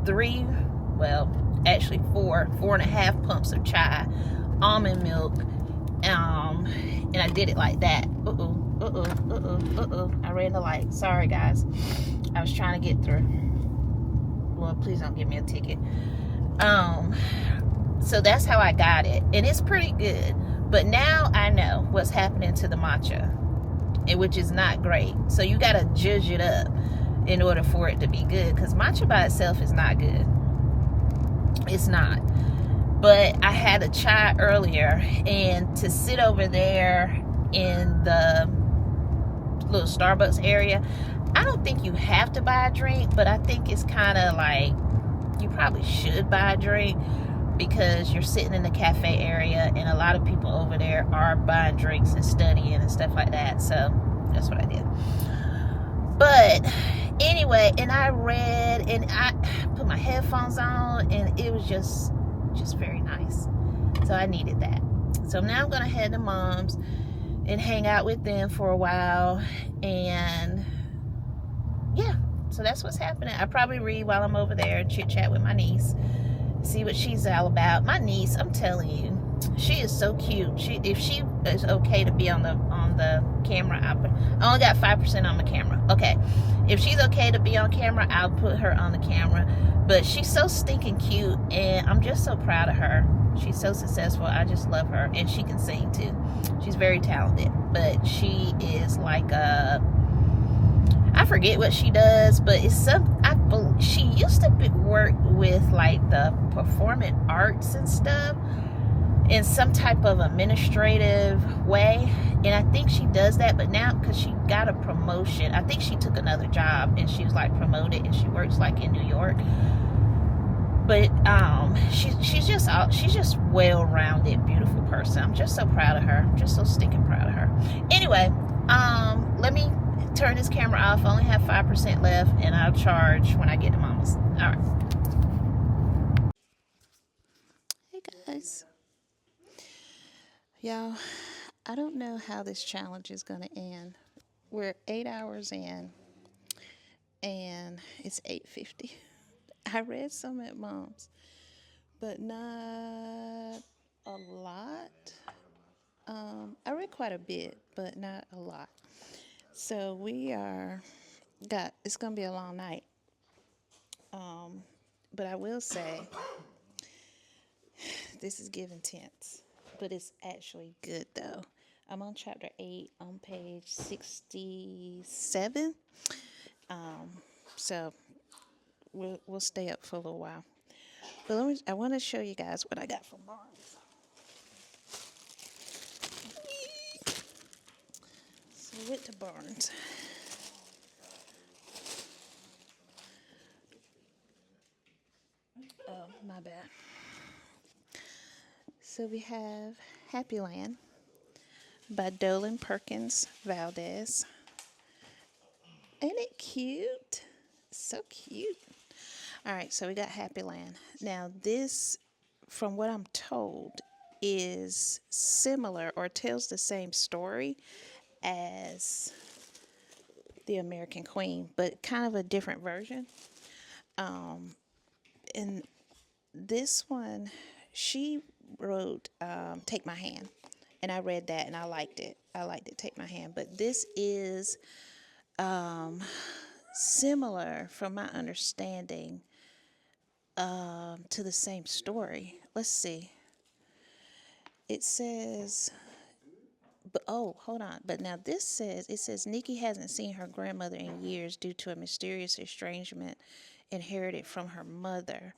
4.5 pumps of chai, almond milk, and I did it like that. I ran the light. Sorry, guys. I was trying to get through. Lord, please don't give me a ticket. So that's how I got it. And it's pretty good. But now I know what's happening to the matcha, which is not great. So you got to judge it up in order for it to be good. Because matcha by itself is not good. It's not. But I had a chai earlier, and to sit over there in the little Starbucks area, I don't think you have to buy a drink, but I think it's kind of like you probably should buy a drink because you're sitting in the cafe area, and a lot of people over there are buying drinks and studying and stuff like that. So that's what I did. But anyway, and I read, and I put my headphones on, and it was just very nice. So I needed that. So now I'm gonna head to Mom's and hang out with them for a while, and yeah, so that's what's happening. I probably read while I'm over there and chit chat with my niece, see what she's all about. My niece, I'm telling you, she is so cute. If she is okay to be on the camera, I only got 5% on the camera. Okay, if she's okay to be on camera, I'll put her on the camera. But she's so stinking cute, and I'm just so proud of her. She's so successful. I just love her, and she can sing too. She's very talented, but she is like I forget what she does, but it's she used to work with like the performing arts and stuff in some type of administrative way, and I think she does that, but now because she got a promotion, I think she took another job and she was like promoted, and she works like in New York. But she's just well-rounded, beautiful person. I'm just so proud of her. I'm just so stinking proud of her. Anyway, let me turn this camera off. I only have 5% left, and I'll charge when I get to Mama's. All right. Hey guys. Y'all, I don't know how this challenge is going to end. We're 8 hours in, and it's 8:50. I read some at Mom's, but not a lot. I read quite a bit, but not a lot. So it's going to be a long night. But I will say, this is giving tense, but it's actually good though. I'm on chapter 8 on page 67. So we'll stay up for a little while. But I want to show you guys what I got from Barnes. So I went to Barnes. Oh, my bad. So we have Happy Land by Dolan Perkins Valdez. Ain't it cute? So cute. All right, so we got Happy Land. Now this, from what I'm told, is similar or tells the same story as The American Queen, but kind of a different version. And this one, she wrote Take My Hand, and I read that and I liked it. Take My Hand. But this is similar, from my understanding, to the same story. Let's see. It says, but oh, hold on. But now this says, it says Nikki hasn't seen her grandmother in years due to a mysterious estrangement inherited from her mother.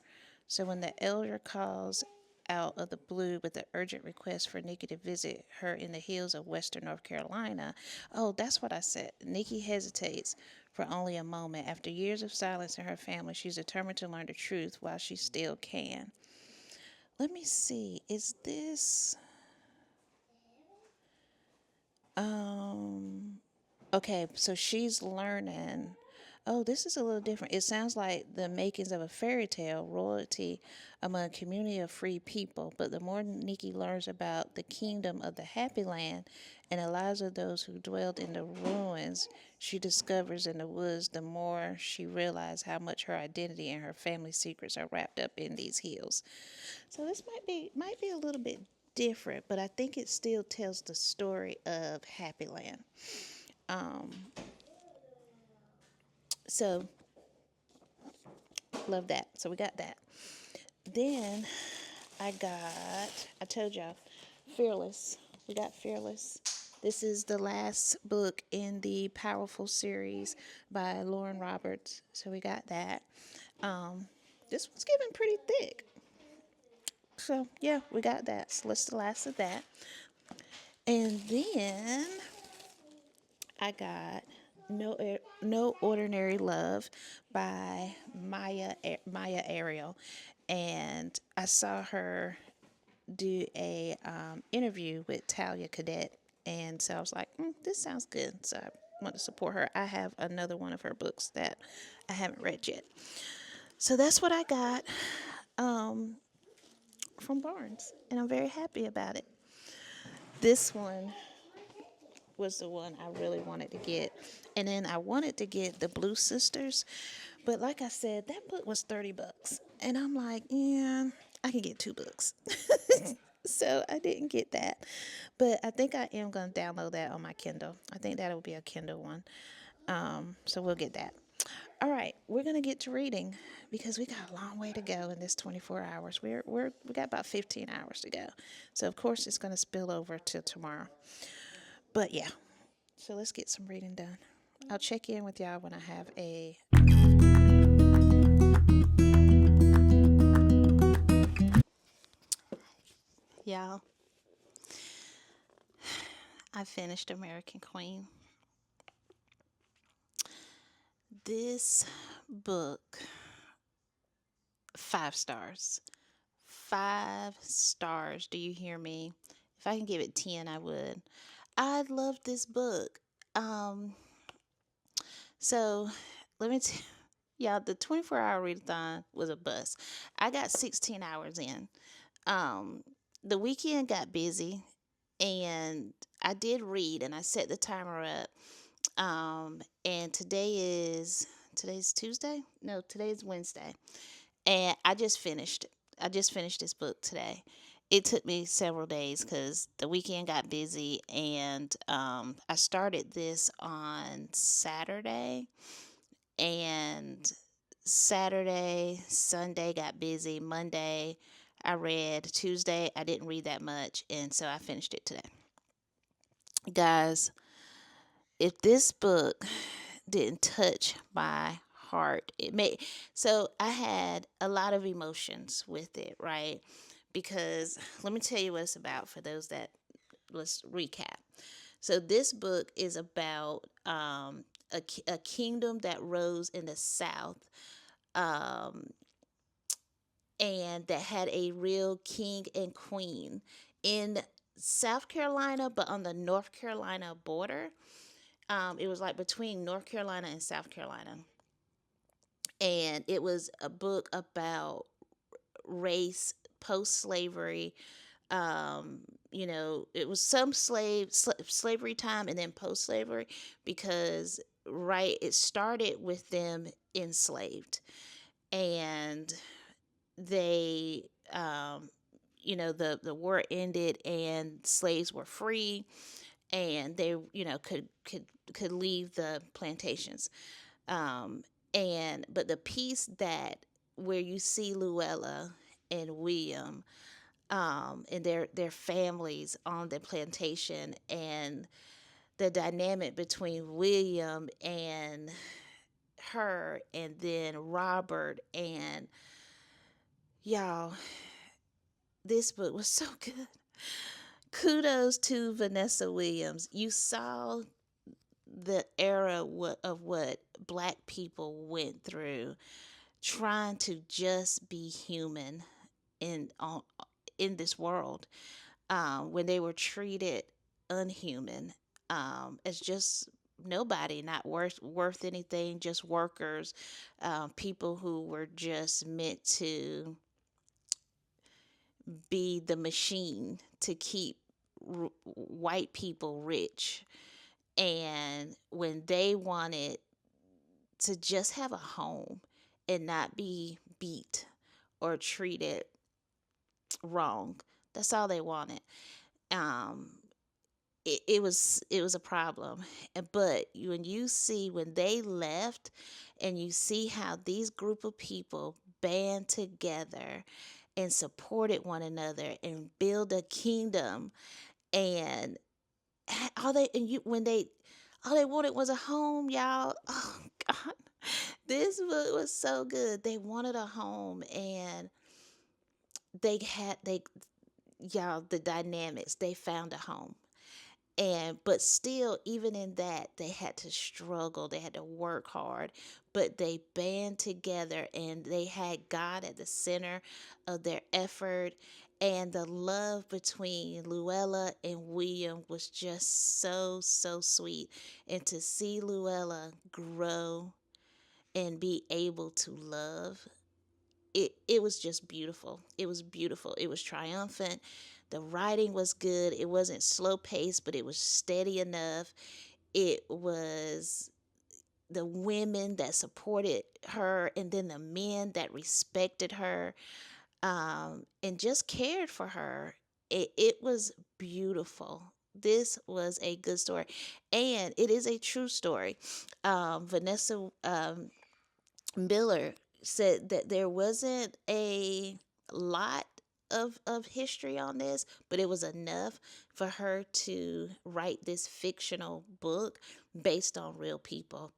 So when the elder calls out of the blue with the urgent request for Nikki to visit her in the hills of western North Carolina, oh, that's what I said. Nikki hesitates for only a moment. After years of silence in her family, she's determined to learn the truth while she still can. Let me see. Is this okay, so she's learning. Oh, this is a little different. It sounds like the makings of a fairy tale, royalty among a community of free people. But the more Nikki learns about the kingdom of the Happy Land and the lives of those who dwelled in the ruins she discovers in the woods, the more she realizes how much her identity and her family secrets are wrapped up in these hills. So this might be a little bit different, but I think it still tells the story of Happy Land. So love that. So we got that. Then I told y'all, Fearless. We got Fearless. This is the last book in the Powerful series by Lauren Roberts. So we got that. This one's getting pretty thick. So yeah, we got that. So that's the last of that. And then I got No Ordinary Love by Maya Ariel, and I saw her do a interview with Talia Cadet, and so I was like, this sounds good. So I want to support her. I have another one of her books that I haven't read yet. So that's what I got from Barnes, and I'm very happy about it. This one was the one I really wanted to get. And then I wanted to get The Blue Sisters, but like I said, that book was $30. And I'm like, yeah, I can get 2 books. So I didn't get that. But I think I am going to download that on my Kindle. I think that'll be a Kindle one. So we'll get that. All right, we're going to get to reading because we got a long way to go in this 24 hours. We got about 15 hours to go. So of course it's going to spill over till tomorrow. But yeah, so let's get some reading done. I'll check in with y'all when I have a... Y'all, I finished American Queen. This book, 5 stars. 5 stars. Do you hear me? If I can give it 10, I would. I love this book. So let me tell y'all, the 24-hour readathon was a bust. I got 16 hours in. The weekend got busy, and I did read, and I set the timer up. And today's Tuesday? No, today's Wednesday. And I just finished this book today. It took me several days because the weekend got busy, and I started this on Saturday, and Saturday, Sunday got busy. Monday, I read. Tuesday, I didn't read that much, and so I finished it today. Guys, if this book didn't touch my heart, so I had a lot of emotions with it, right? Because let me tell you what it's about for those that, let's recap. So this book is about a kingdom that rose in the South, and that had a real king and queen in South Carolina, but on the North Carolina border. It was like between North Carolina and South Carolina. And it was a book about race, post-slavery. It was some slavery time and then post-slavery, because it started with them enslaved, and they the war ended and slaves were free, and they could leave the plantations, but the piece that where you see Luella and William, and their families on the plantation, and the dynamic between William and her, and then Robert, and y'all, this book was so good. Kudos to Vanessa Williams. You saw the era of what black people went through trying to just be human in this world, when they were treated unhuman, as just nobody, not worth anything, just workers, people who were just meant to be the machine to keep white people rich. And when they wanted to just have a home and not be beat or treated wrong, that's all they wanted. Um, it was a problem. But when you see when they left, and you see how these group of people band together and supported one another and build a kingdom, and all they and you when they all they wanted was a home, y'all. Oh God, this book was so good. They wanted a home, and they y'all, the dynamics, they found a home. And but still, even in that, they had to struggle, they had to work hard, but they band together, and they had God at the center of their effort. And the love between Luella and William was just so sweet. And to see Luella grow and be able to love, it was just beautiful. It was beautiful. It was triumphant. The writing was good. It wasn't slow paced, but it was steady enough. It was the women that supported her, and then the men that respected her, and just cared for her. It was beautiful. This was a good story, and it is a true story. Vanessa Miller said that there wasn't a lot of history on this, but it was enough for her to write this fictional book based on real people.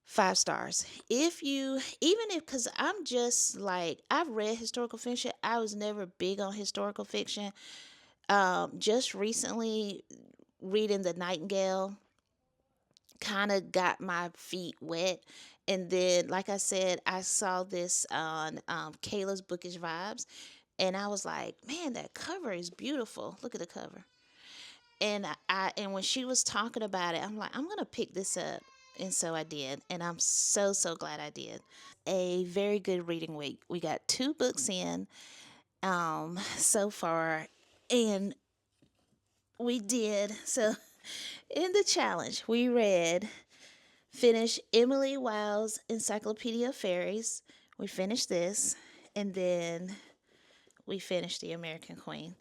5 stars. If you, even if, because I'm just like, I've read historical fiction. I was never big on historical fiction. Just recently reading The Nightingale kind of got my feet wet. And then, like I said, I saw this on Kayla's Bookish Vibes, and I was like, man, that cover is beautiful. Look at the cover. And and when she was talking about it, I'm like, I'm gonna pick this up. And so I did, and I'm so glad I did. A very good reading week. We got 2 books in so far, and we did so. In the challenge, we finished Emily Wilde's Encyclopedia of Fairies. We finished this, and then we finished The American Queen.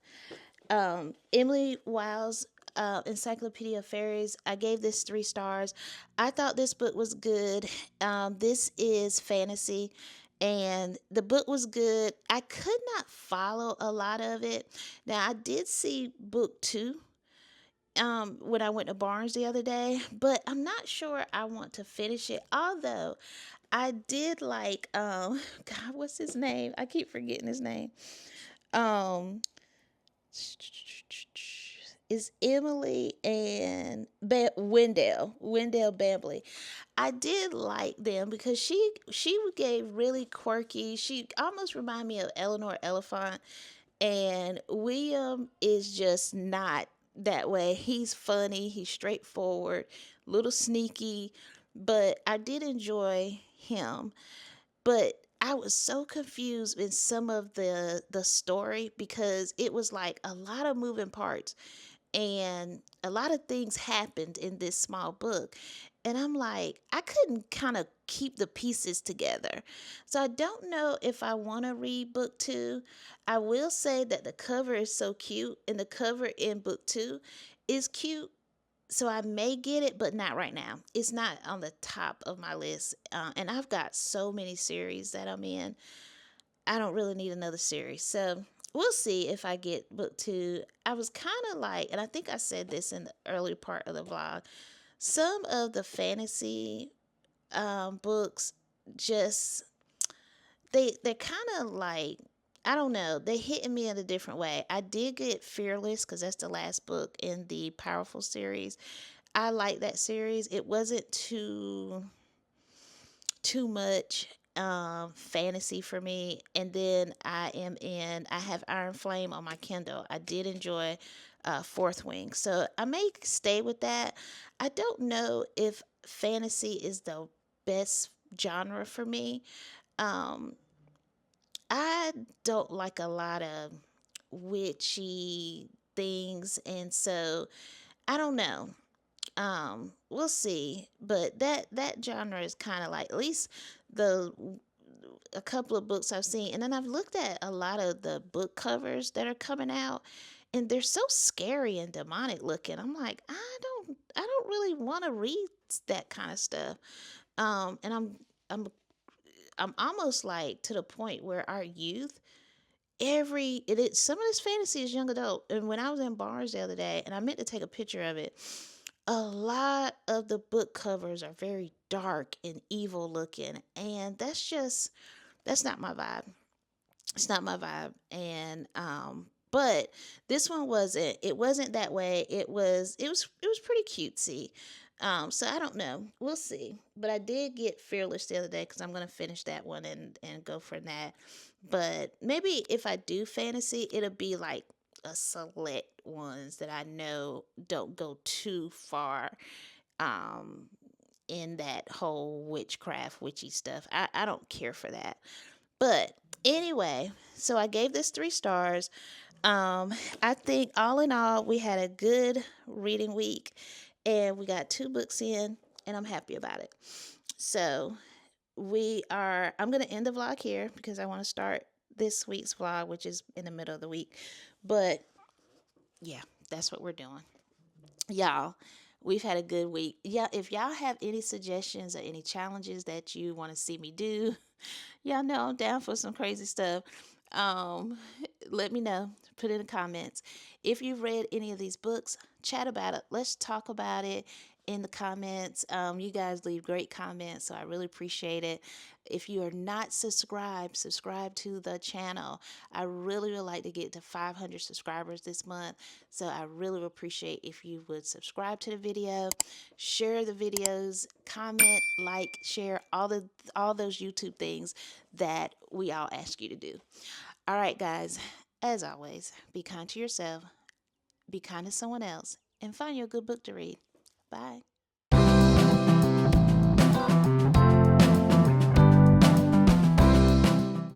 Emily Wilde's Encyclopedia of Fairies, I gave this 3 stars. I thought this book was good. This is fantasy, and the book was good. I could not follow a lot of it. Now, I did see book 2 when I went to Barnes the other day, but I'm not sure I want to finish it. Although I did like God, what's his name? I keep forgetting his name. Um is Emily and Wendell Bambley. I did like them because she gave really quirky. She almost reminded me of Eleanor Elephant, and William is just not that way. He's funny, he's straightforward, little sneaky, but I did enjoy him. But I was so confused in some of the story, because it was like a lot of moving parts, and a lot of things happened in this small book. And I'm like, I couldn't kind of keep the pieces together. So I don't know if I want to read book 2. I will say that the cover is so cute, and the cover in book 2 is cute. So I may get it, but not right now. It's not on the top of my list. And I've got so many series that I'm in. I don't really need another series. So we'll see if I get book 2. I was kind of like, and I think I said this in the early part of the vlog, some of the fantasy books just they're kind of like, I don't know, they hitting me in a different way. I did get Fearless because that's the last book in the Powerful series. I like that series. It wasn't too much fantasy for me. And then I have Iron Flame on my Kindle. I did enjoy Fourth Wing, so I may stay with that. I don't know if fantasy is the best genre for me. um I don't like a lot of witchy things, and so I don't know. We'll see, but that genre is kind of like, at least the a couple of books I've seen, and then I've looked at a lot of the book covers that are coming out, and they're so scary and demonic looking. I'm like, I don't really want to read that kind of stuff. And I'm almost like to the point where our youth, some of this fantasy is young adult. And when I was in Barnes the other day, and I meant to take a picture of it, a lot of the book covers are very dark and evil looking, and that's not my vibe. It's not my vibe. And but this one wasn't. It wasn't that way. It was pretty cutesy. So I don't know. We'll see. But I did get Fearless the other day because I'm gonna finish that one and go for that. But maybe if I do fantasy, it'll be like a select ones that I know don't go too far um in that whole witchcraft witchy stuff. I don't care for that. But anyway, so I gave this 3 stars. I think all in all, we had a good reading week, and we got 2 books in, and I'm happy about it. So I'm going to end the vlog here because I want to start this week's vlog, which is in the middle of the week. But yeah, that's what we're doing. Y'all, we've had a good week. Yeah, if y'all have any suggestions or any challenges that you want to see me do, y'all know I'm down for some crazy stuff. Um, Let me know. Put in the comments. If you've read any of these books, chat about it. Let's talk about it in the comments. You guys leave great comments, so I really appreciate it. If you are not subscribed, subscribe to the channel. I really would like to get to 500 subscribers this month, so I really would appreciate if you would subscribe to the video, share the videos, comment, like, share all those YouTube things that we all ask you to do. All right, guys, as always, be kind to yourself, be kind to someone else, and find you a good book to read. Bye.